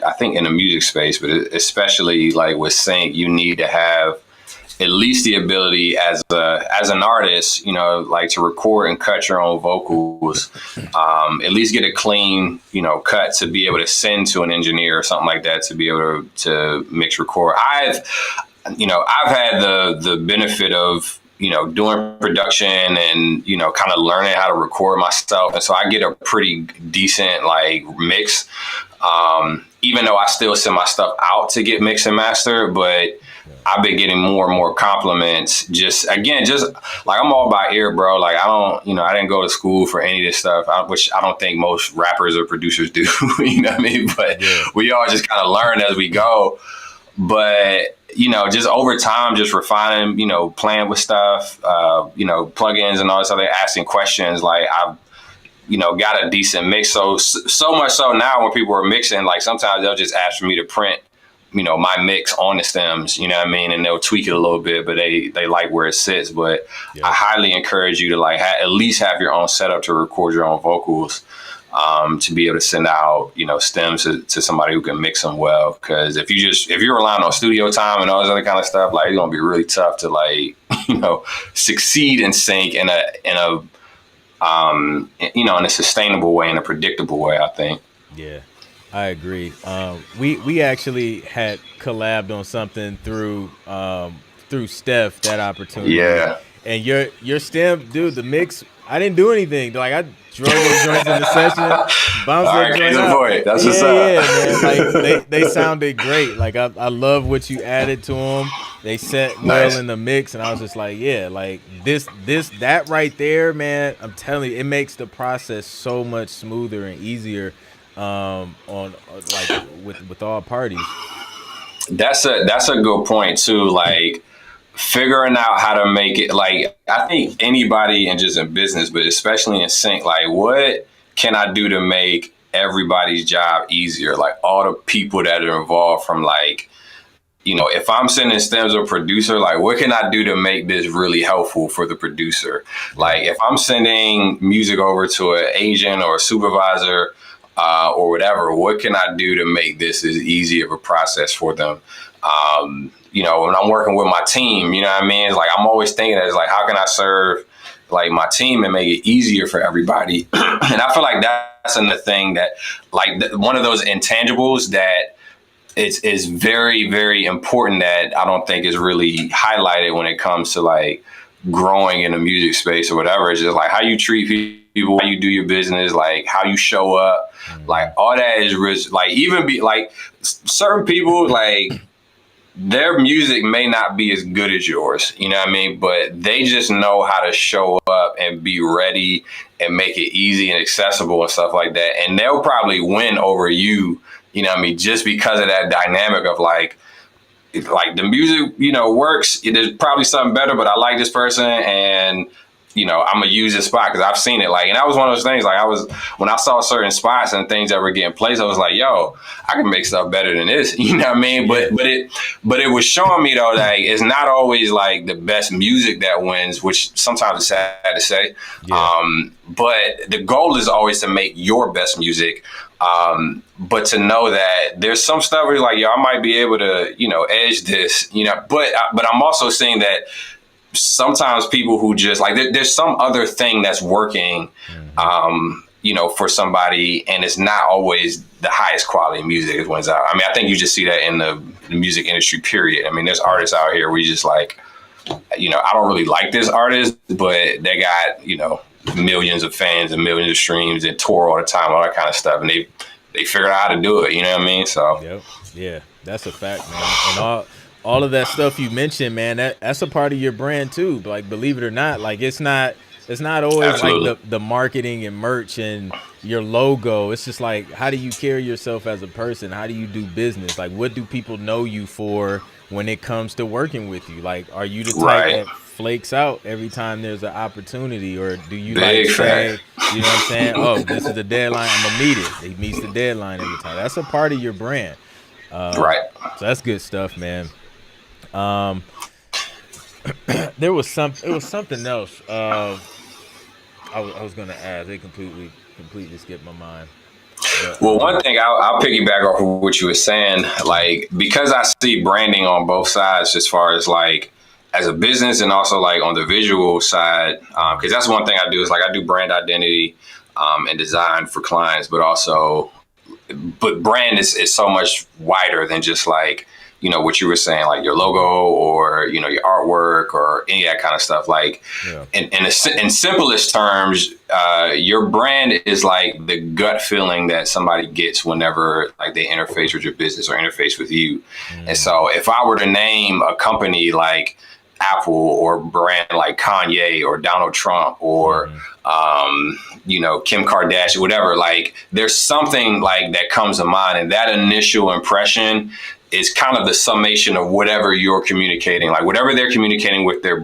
I think in the music space, but especially like with sync, you need to have at least the ability as an artist, you know, like to record and cut your own vocals, at least get a clean, you know, cut to be able to send to an engineer or something like that to be able to mix record. I've had the benefit of, you know, doing production and, you know, kind of learning how to record myself. And so I get a pretty decent like mix, even though I still send my stuff out to get mixed and mastered, but I've been getting more and more compliments. Just like I'm all by ear, bro. Like I didn't go to school for any of this stuff, which I don't think most rappers or producers do. You know what I mean? But we all just kind of learn as we go. But you know, just over time, just refining, you know, playing with stuff, you know, plugins and all this other, asking questions. Like I've, you know, got a decent mix. So much so now when people are mixing, like sometimes they'll just ask for me to print, you know, my mix on the stems, you know what I mean? And they'll tweak it a little bit, but they like where it sits. But I highly encourage you to like at least have your own setup to record your own vocals, to be able to send out, you know, stems to somebody who can mix them well. Because if you're relying on studio time and all this other kind of stuff, like it's gonna be really tough to like, you know, succeed in sync in a you know, in a sustainable way, in a predictable way, I think. Yeah, I agree. We actually had collabed on something through Steph, that opportunity. Yeah. And your stem, dude, the mix, I didn't do anything. Like I drove those joints in the session, bounced that joint out. That's what's up. Yeah, man. Like they sounded great. Like I love what you added to them. They set well in the mix, and I was just like, yeah, like that right there, man. I'm telling you, it makes the process so much smoother and easier, on like with all parties. That's a good point too. Like figuring out how to make it, like I think anybody and just in business, but especially in sync, like what can I do to make everybody's job easier? Like all the people that are involved, from like, you know, if I'm sending stems to a producer, like what can I do to make this really helpful for the producer? Like if I'm sending music over to an agent or a supervisor, or whatever, what can I do to make this as easy of a process for them? You know, when I'm working with my team, you know what I mean? It's like, I'm always thinking, it's like, how can I serve, like my team and make it easier for everybody. And I feel like that's another thing that like one of those intangibles that is very, very important that I don't think is really highlighted when it comes to like growing in the music space or whatever. It's just like how you treat people, how you do your business, like how you show up, like all that is like even be like certain people like their music may not be as good as yours, you know what I mean? But they just know how to show up and be ready and make it easy and accessible and stuff like that. And they'll probably win over you, you know what I mean? Just because of that dynamic of like the music, you know, works. There's probably something better, but I like this person and, you know, I'm going to use this spot because I've seen it. Like, and that was one of those things, like when I saw certain spots and things that were getting placed, I was like, yo, I can make stuff better than this. You know what I mean? But it was showing me though, like, it's not always like the best music that wins, which sometimes is sad to say. Yeah. But the goal is always to make your best music. But to know that there's some stuff where you're like, yo, I might be able to, you know, edge this, you know, but I'm also seeing that sometimes people who just like there's some other thing that's working, you know, for somebody, and it's not always the highest quality music that wins out. I mean, I think you just see that in the music industry, period. I mean, there's artists out here where you just like, you know, I don't really like this artist, but they got, you know, millions of fans and millions of streams and tour all the time, all that kind of stuff, and they figured out how to do it. You know what I mean? So yeah, that's a fact, man. And all of that stuff you mentioned, man, that's a part of your brand too. Like, believe it or not, like it's not always Absolutely. Like the marketing and merch and your logo. It's just like, how do you carry yourself as a person? How do you do business? Like, what do people know you for when it comes to working with you? Like, are you the type that flakes out every time there's an opportunity, or do you like say, you know what I'm saying? Oh, this is the deadline, I'm gonna meet it. He meets the deadline every time. That's a part of your brand. Right. So that's good stuff, man. There was something else I was gonna ask. It completely skipped my mind. But, well, one thing I'll piggyback off of what you were saying, like, because I see branding on both sides as far as like as a business and also like on the visual side, because that's one thing I do is like I do brand identity and design for clients, but brand is so much wider than just like, you know, what you were saying, like your logo or, you know, your artwork or any of that kind of stuff. Like, in simplest terms, your brand is like the gut feeling that somebody gets whenever like they interface with your business or interface with you. And so if I were to name a company like Apple or brand like Kanye or Donald Trump or, you know, Kim Kardashian, whatever, like there's something like that comes to mind. And that initial impression is kind of the summation of whatever you're communicating, like whatever they're communicating with their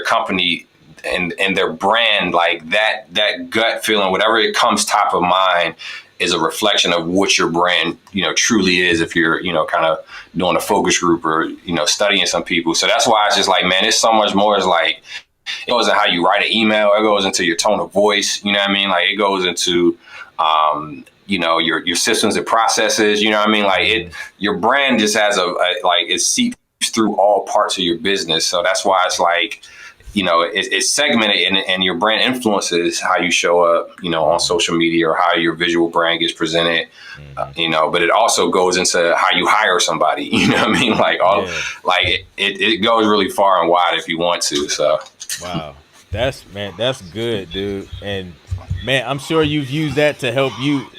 company and their brand, like that gut feeling, whatever it comes top of mind is a reflection of what your brand, you know, truly is if you're, you know, kind of doing a focus group or, you know, studying some people. So that's why it's just like, man, it's so much more. It's like, it goes into how you write an email. It goes into your tone of voice. You know what I mean? Like it goes into, you know, your systems and processes, you know what I mean? Like your brand just has like it seeps through all parts of your business. So that's why it's like, you know, it's segmented and your brand influences how you show up, you know, on social media or how your visual brand gets presented, you know, but it also goes into how you hire somebody, you know what I mean? Like like it goes really far and wide if you want to. So. Wow. That's good, dude. And man, I'm sure you've used that to help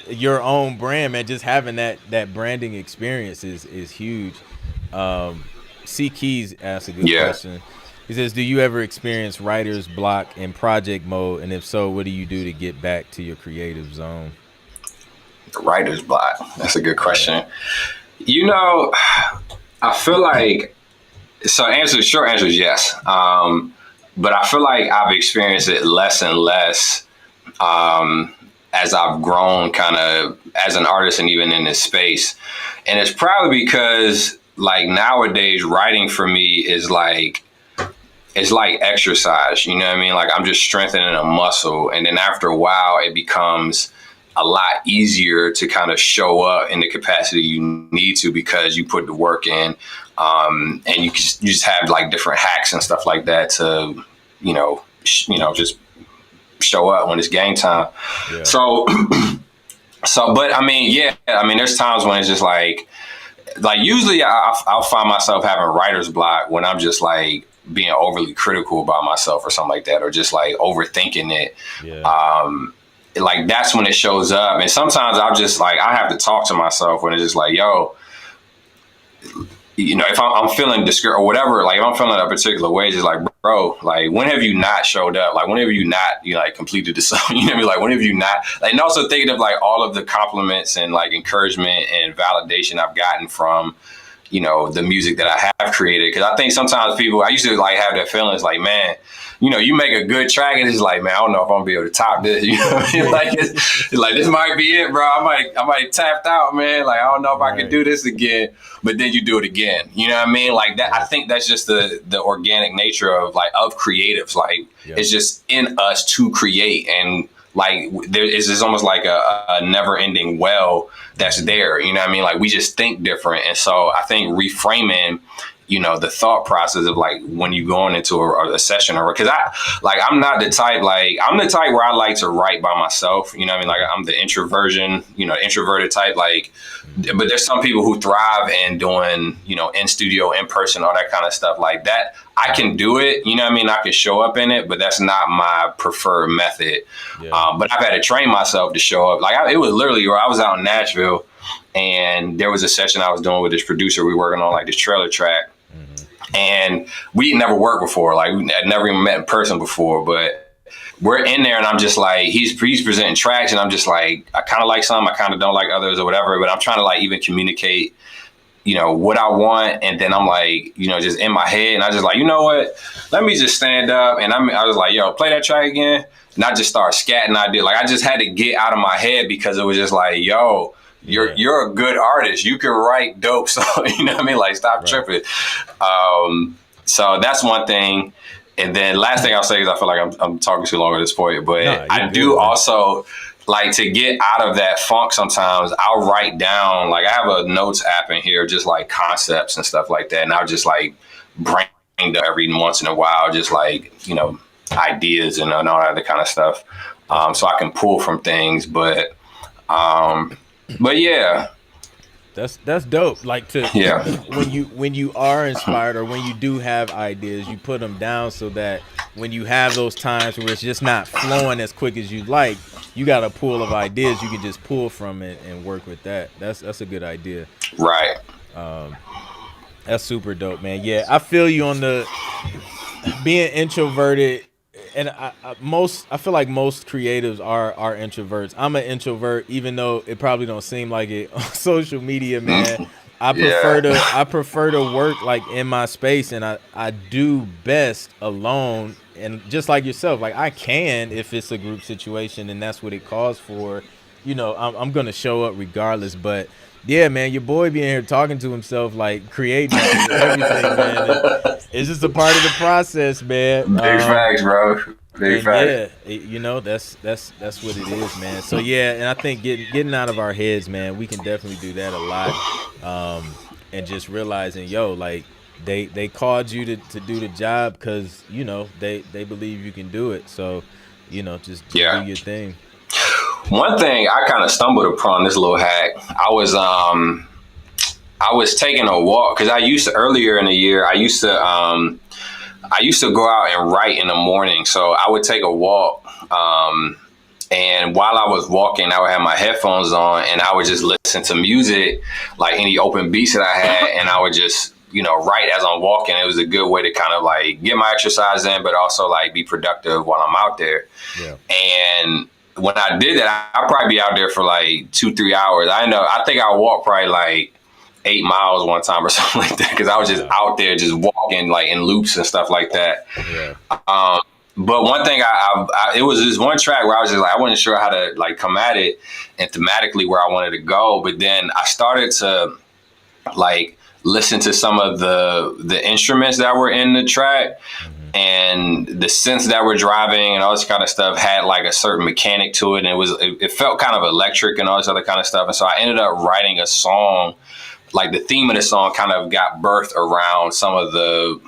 your own brand, man. Just having that branding experience is huge. C Keys asked a good question. He says, do you ever experience writer's block in project mode? And if so, what do you do to get back to your creative zone? Writer's block. That's a good question. You know, I feel like, short answer is yes. But I feel like I've experienced it less and less as I've grown kind of as an artist and even in this space. And it's probably because like nowadays writing for me is like, it's like exercise, you know what I mean? Like I'm just strengthening a muscle. And then after a while, it becomes a lot easier to kind of show up in the capacity you need to because you put the work in. And you just have like different hacks and stuff like that to, you know, just show up when it's game time. Yeah. So, but I mean, there's times when it's just like usually I'll find myself having writer's block when I'm just like being overly critical about myself or something like that, or just like overthinking it. Yeah. Like that's when it shows up. And sometimes I'll just like, I have to talk to myself when it's just like, yo, if I'm feeling discouraged or whatever, like if I'm feeling a particular way, just like, bro, like when have you not showed up? Like when have you not, like completed the song? You know what I mean? Like when have you not, like, and also thinking of like all of the compliments and like encouragement and validation I've gotten from, the music that I have created. Cause I think sometimes I used to like have that feeling, it's like, man, you make a good track and it's like, man, I don't know if I'm gonna be able to top this. You know what I mean? Like it's like, this might be it, bro. I might tapped out, man. Like, I don't know if I can do this again, but then you do it again. You know what I mean? Like that, I think that's just the organic nature of creatives. Like it's just in us to create, and like it's just almost like a never ending well that's there. You know what I mean? Like we just think different. And so I think reframing, the thought process of like when you going into a session, or because I'm not the type, I'm the type where I like to write by myself. You know what I mean? Like I'm the introverted type, but there's some people who thrive in doing, in studio, in person, all that kind of stuff like that. I can do it, you know what I mean? I can show up in it, but that's not my preferred method. Yeah. But I've had to train myself to show up. Like it was literally where I was out in Nashville, and there was a session I was doing with this producer. We were working on like this trailer track. And we never worked before. Like we had never even met in person before, but we're in there and I'm just like, he's presenting tracks and I'm just like, I kind of like some, I kind of don't like others or whatever, but I'm trying to like even communicate, what I want. And then I'm like, just in my head, and I just like, you know what, let me just stand up. And I was like, yo, play that track again. And I just started scatting. I just had to get out of my head because it was just like, yo, you're a good artist. You can write dope songs. You know what I mean? Like, stop tripping. So that's one thing. And then last thing I'll say is I feel like I'm talking too long at this point, but I do also like to get out of that funk. Sometimes I'll write down, like I have a notes app in here, just like concepts and stuff like that. And I'll just like bring up every once in a while, just like, ideas and all that other kind of stuff. So I can pull from things, but yeah, that's dope. Like when you are inspired or when you do have ideas, you put them down so that when you have those times where it's just not flowing as quick as you'd like, you got a pool of ideas you can just pull from it and work with that. That's a good idea. Right. That's super dope, man. Yeah, I feel you on the being introverted. And I feel like most creatives are introverts. I'm an introvert, even though it probably don't seem like it on social media, man. I prefer to work like in my space, and I do best alone. And just like yourself, like I can, if it's a group situation and that's what it calls for, I'm gonna show up regardless. But yeah, man, your boy being here talking to himself, like creating everything, man. It's just a part of the process, man. Big facts, bro. Big facts. Yeah, that's what it is, man. So yeah, and I think getting out of our heads, man, we can definitely do that a lot. And just realizing, yo, like they called you to do the job because they believe you can do it. So just do your thing. One thing I kind of stumbled upon, this little hack. I was taking a walk because earlier in the year I used to go out and write in the morning. So I would take a walk, and while I was walking, I would have my headphones on and I would just listen to music, like any open beats that I had, and I would just write as I'm walking. It was a good way to kind of like get my exercise in, but also like be productive while I'm out there. Yeah. And when I did that, I'd probably be out there for like 2-3 hours. I think I walked probably like 8 miles one time or something like that, because I was just out there just walking like in loops and stuff like that. Yeah. But one thing it was this one track where I was just like, I wasn't sure how to like come at it and thematically where I wanted to go. But then I started to like listen to some of the instruments that were in the track. And the synths that were driving and all this kind of stuff had like a certain mechanic to it. And it felt kind of electric and all this other kind of stuff. And so I ended up writing a song, like the theme of the song kind of got birthed around some of the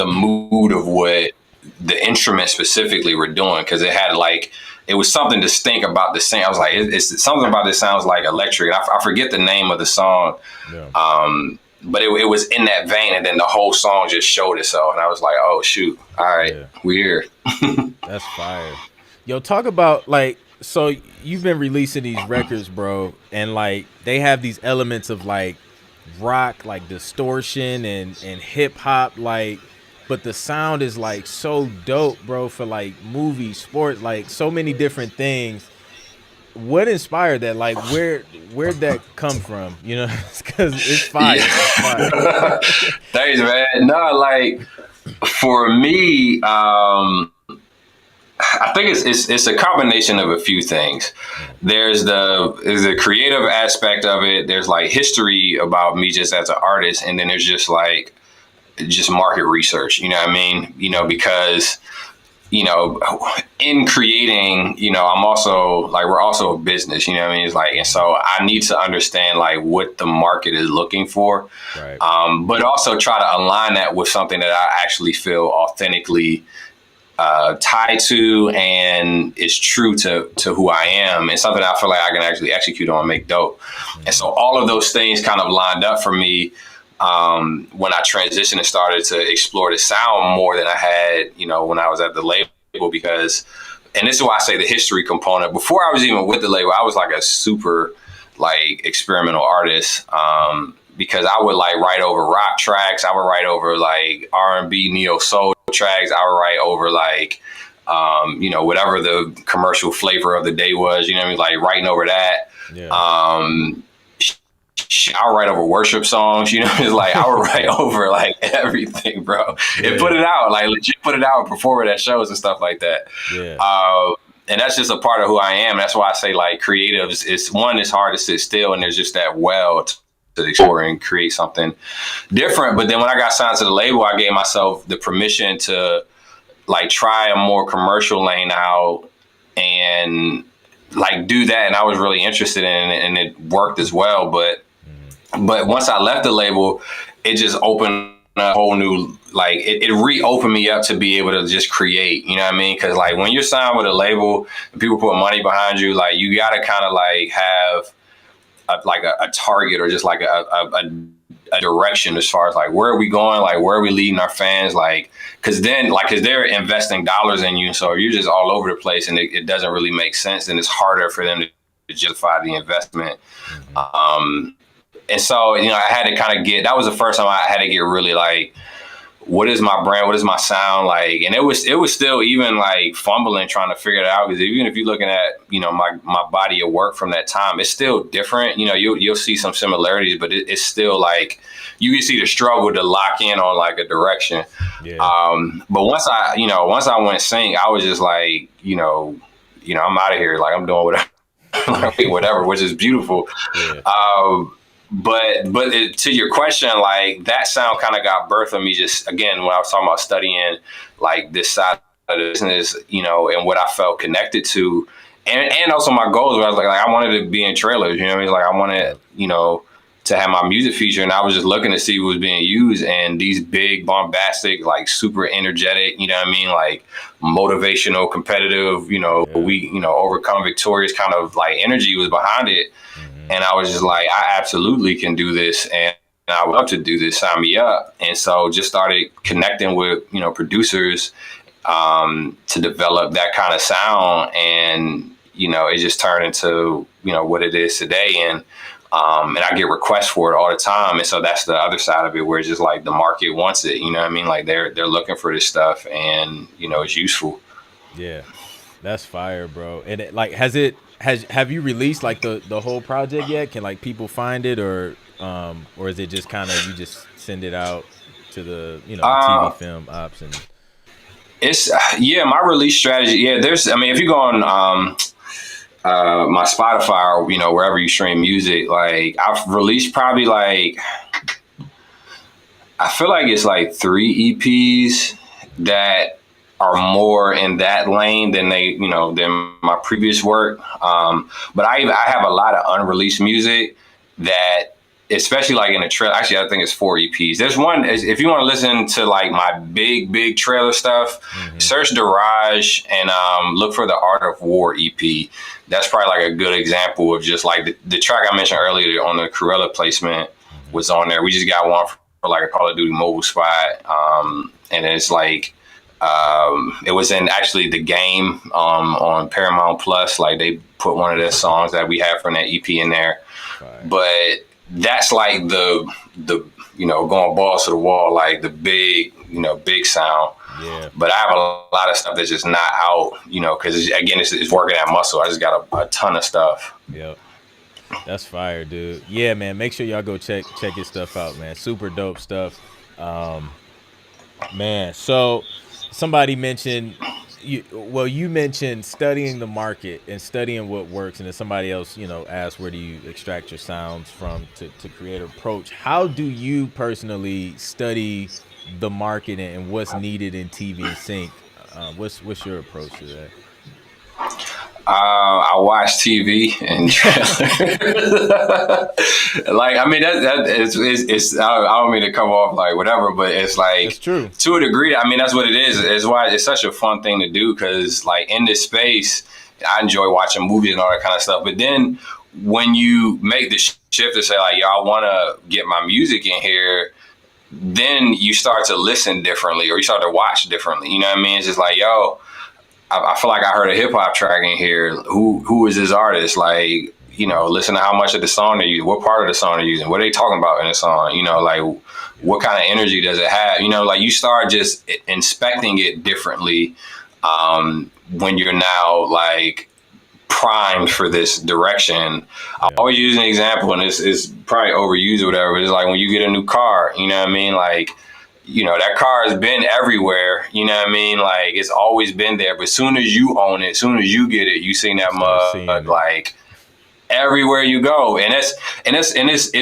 mood of what the instrument specifically were doing, because it was something distinct about the sound. I was like, it's something about this sounds like electric. I forget the name of the song, but it was in that vein, and then the whole song just showed itself, and I was like, oh shoot, all right, we're here. That's fire. Yo, talk about like, so you've been releasing these records, bro, and like they have these elements of like rock, like distortion and hip hop, like, but the sound is like so dope, bro, for like movies, sports, like so many different things. What inspired that? Like, where'd that come from? You know, because it's fire. It's fire. Thanks, man. No, like for me, I think it's a combination of a few things. There's the creative aspect of it. There's like history about me just as an artist, and then there's just market research. You know what I mean? You know, because in creating, I'm also like, we're also a business. You know what I mean? It's like, and so I need to understand like what the market is looking for, right. But also try to align that with something that I actually feel authentically tied to and is true to who I am, and something I feel like I can actually execute on and make dope. And so all of those things kind of lined up for me when I transitioned and started to explore the sound more than I had, when I was at the label, because, and this is why I say the history component, before I was even with the label, I was like a super like experimental artist, because I would like write over rock tracks. I would write over like R&B, neo soul tracks. I would write over like, whatever the commercial flavor of the day was, you know what I mean? Like writing over that. Yeah. I would write over worship songs, it's like I would write over like everything, bro. Yeah. And put it out, like legit put it out and perform it at shows and stuff like that. Yeah. And that's just a part of who I am. That's why I say like creatives, it's hard to sit still, and there's just that to explore and create something different. But then when I got signed to the label, I gave myself the permission to like try a more commercial lane out and like do that. And I was really interested in it, and it worked as well. But once I left the label, it just opened a whole new, like it reopened me up to be able to just create, you know what I mean? Because like when you're signed with a label and people put money behind you, like you got to kind of like have a target, or just like a direction as far as like where are we going, like where are we leading our fans, like because they're investing dollars in you, so if you're just all over the place and it doesn't really make sense, and it's harder for them to justify the investment. And so I had to kind of that was the first time I had to get really like, what is my brand? What is my sound like? And it was still even like fumbling, trying to figure it out. Because even if you're looking at, my body of work from that time, it's still different. You'll see some similarities, but it's still like, you can see the struggle to lock in on like a direction. Yeah. But once I went sync, I was just like, I'm out of here. Like I'm doing whatever, which is beautiful. Yeah. But to your question, like that sound kind of got birthed on me just, again, when I was talking about studying like this side of the business, and what I felt connected to, and also my goals, where I was like I wanted to be in trailers, you know what I mean? Like I wanted, to have my music feature, and I was just looking to see what was being used, and these big, bombastic, like super energetic, you know what I mean? Like motivational, competitive, we, overcome victorious kind of like energy was behind it. And I was just like, I absolutely can do this, and I would love to do this. Sign me up. And so just started connecting with, producers to develop that kind of sound. And, it just turned into, what it is today. And I get requests for it all the time. And so that's the other side of it, where it's just like the market wants it. You know what I mean? Like they're looking for this stuff, and, it's useful. Yeah, that's fire, bro. And have you released like the whole project yet? Can like people find it, or is it just kind of, you just send it out to the TV film ops? And it's my release strategy. Yeah, if you go on my Spotify, or wherever you stream music, like I've released probably like, I feel like it's like 3 EPs that are more in that lane than than my previous work. But I have a lot of unreleased music that especially like in a trailer. Actually, I think it's 4 EPs. There's one, if you want to listen to like my big trailer stuff, search Deraj and look for the Art of War EP. That's probably like a good example of just like the track I mentioned earlier on the Cruella placement was on there. We just got one for like a Call of Duty mobile spot. And it's like, it was in actually the game on Paramount Plus. Like they put one of the songs that we have from that EP in there. Right. But that's like the going balls to the wall, like the big sound. Yeah. But I have a lot of stuff that's just not out, because again, it's working that muscle. I just got a ton of stuff. Yep. That's fire, dude. Yeah, man. Make sure y'all go check his stuff out, man. Super dope stuff. Man, so somebody mentioned you mentioned studying the market and studying what works, and then somebody else, asked where do you extract your sounds from to create an approach. How do you personally study the market and what's needed in TV and sync? What's your approach to that? I watch TV and like, I mean, it's I don't mean to come off like whatever, but it's like, it's true to a degree. I mean, that's what it is. It's why it's such a fun thing to do, because like in this space, I enjoy watching movies and all that kind of stuff. But then when you make the shift to say like, yo, I want to get my music in here, then you start to listen differently, or you start to watch differently. You know what I mean? It's just like, yo, I feel like I heard a hip hop track in here. Who is this artist? Like, listen to how much of the song they're using, what part of the song they're using, what are they talking about in the song? Like what kind of energy does it have? Like you start just inspecting it differently when you're now like primed for this direction. Yeah. I always use an example, and it's probably overused or whatever, but it's like when you get a new car, you know what I mean? Like, that car has been everywhere, you know what I mean? Like, it's always been there. But as soon as you own it, as soon as you get it, you seen that mug, like, everywhere you go. And it's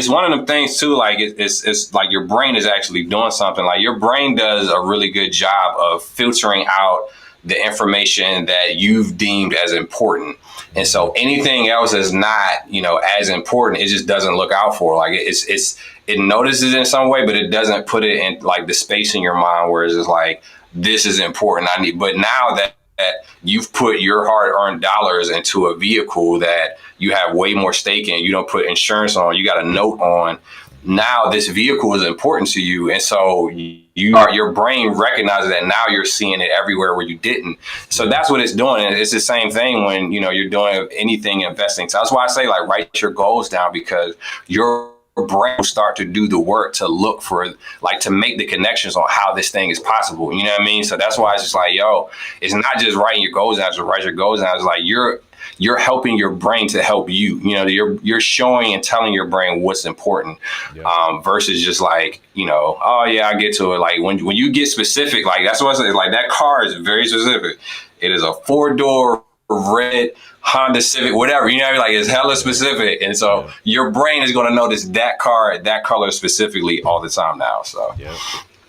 one of them things, too, like, it's like your brain is actually doing something. Like, your brain does a really good job of filtering out the information that you've deemed as important. And so anything else is not, as important. It just doesn't look out for. Like it notices in some way, but it doesn't put it in like the space in your mind where it's just like, this is important. But now that you've put your hard-earned dollars into a vehicle that you have way more stake in, you don't put insurance on, you got a note on. Now this vehicle is important to you, and so your brain recognizes that. Now you're seeing it everywhere where you didn't. So that's what it's doing. And it's the same thing when you're doing anything investing. So that's why I say like write your goals down, because your brain will start to do the work to look for, like, to make the connections on how this thing is possible. You know what I mean? So that's why it's just like, yo, it's not just writing your goals down, just write your goals down. It's like you're helping your brain to help you. You're showing and telling your brain what's important, versus just like, oh yeah, I get to it. Like when you get specific, like that's what I say, like that car is very specific. It is a 4-door red Honda Civic, whatever, like it's hella specific. And so your brain is going to notice that car, that color specifically all the time now. So yeah,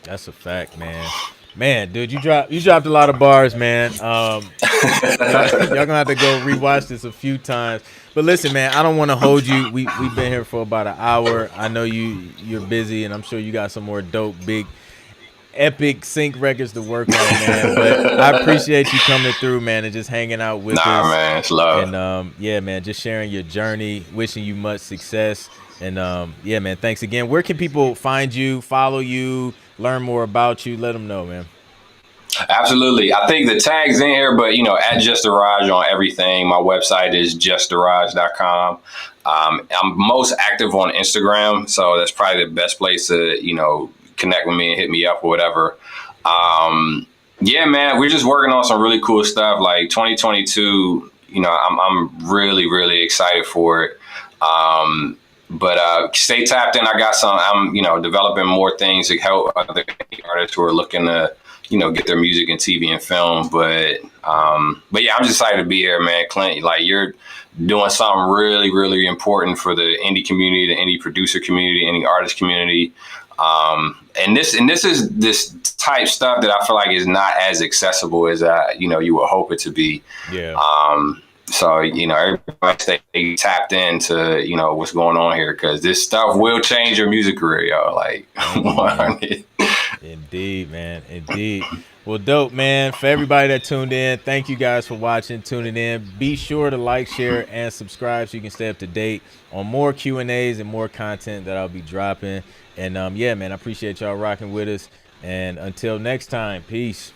that's a fact, man. Man, dude, you dropped a lot of bars, man. Y'all gonna have to go rewatch this a few times. But listen, man, I don't want to hold you. We've been here for about an hour. I know you're busy, and I'm sure you got some more dope, big, epic sync records to work on, man. But I appreciate you coming through, man, and just hanging out with us. Nah, man, it's love. And yeah, man, just sharing your journey. Wishing you much success. And yeah, man, thanks again. Where can people find you, follow you, learn more about you? Let them know, man. Absolutely. I think the tag's in here, but, at Just Deraj on everything. My website is justderaj.com. I'm most active on Instagram, so that's probably the best place to, connect with me and hit me up or whatever. Yeah, man, we're just working on some really cool stuff. Like 2022, I'm really, really excited for it. But stay tapped in. I got I'm, developing more things to help other artists who are looking to, get their music in TV and film. But yeah, I'm just excited to be here, man. Clint, like you're doing something really, really important for the indie community, the indie producer community, indie artist community. And this is this type stuff that I feel like is not as accessible as you would hope it to be. Yeah. So, everybody stay tapped into, what's going on here, because this stuff will change your music career, y'all. Like, 100. Indeed, man. Indeed. Well, dope, man. For everybody that tuned in, thank you guys for watching, tuning in. Be sure to like, share, and subscribe so you can stay up to date on more Q&As and more content that I'll be dropping. And yeah, man, I appreciate y'all rocking with us. And until next time, peace.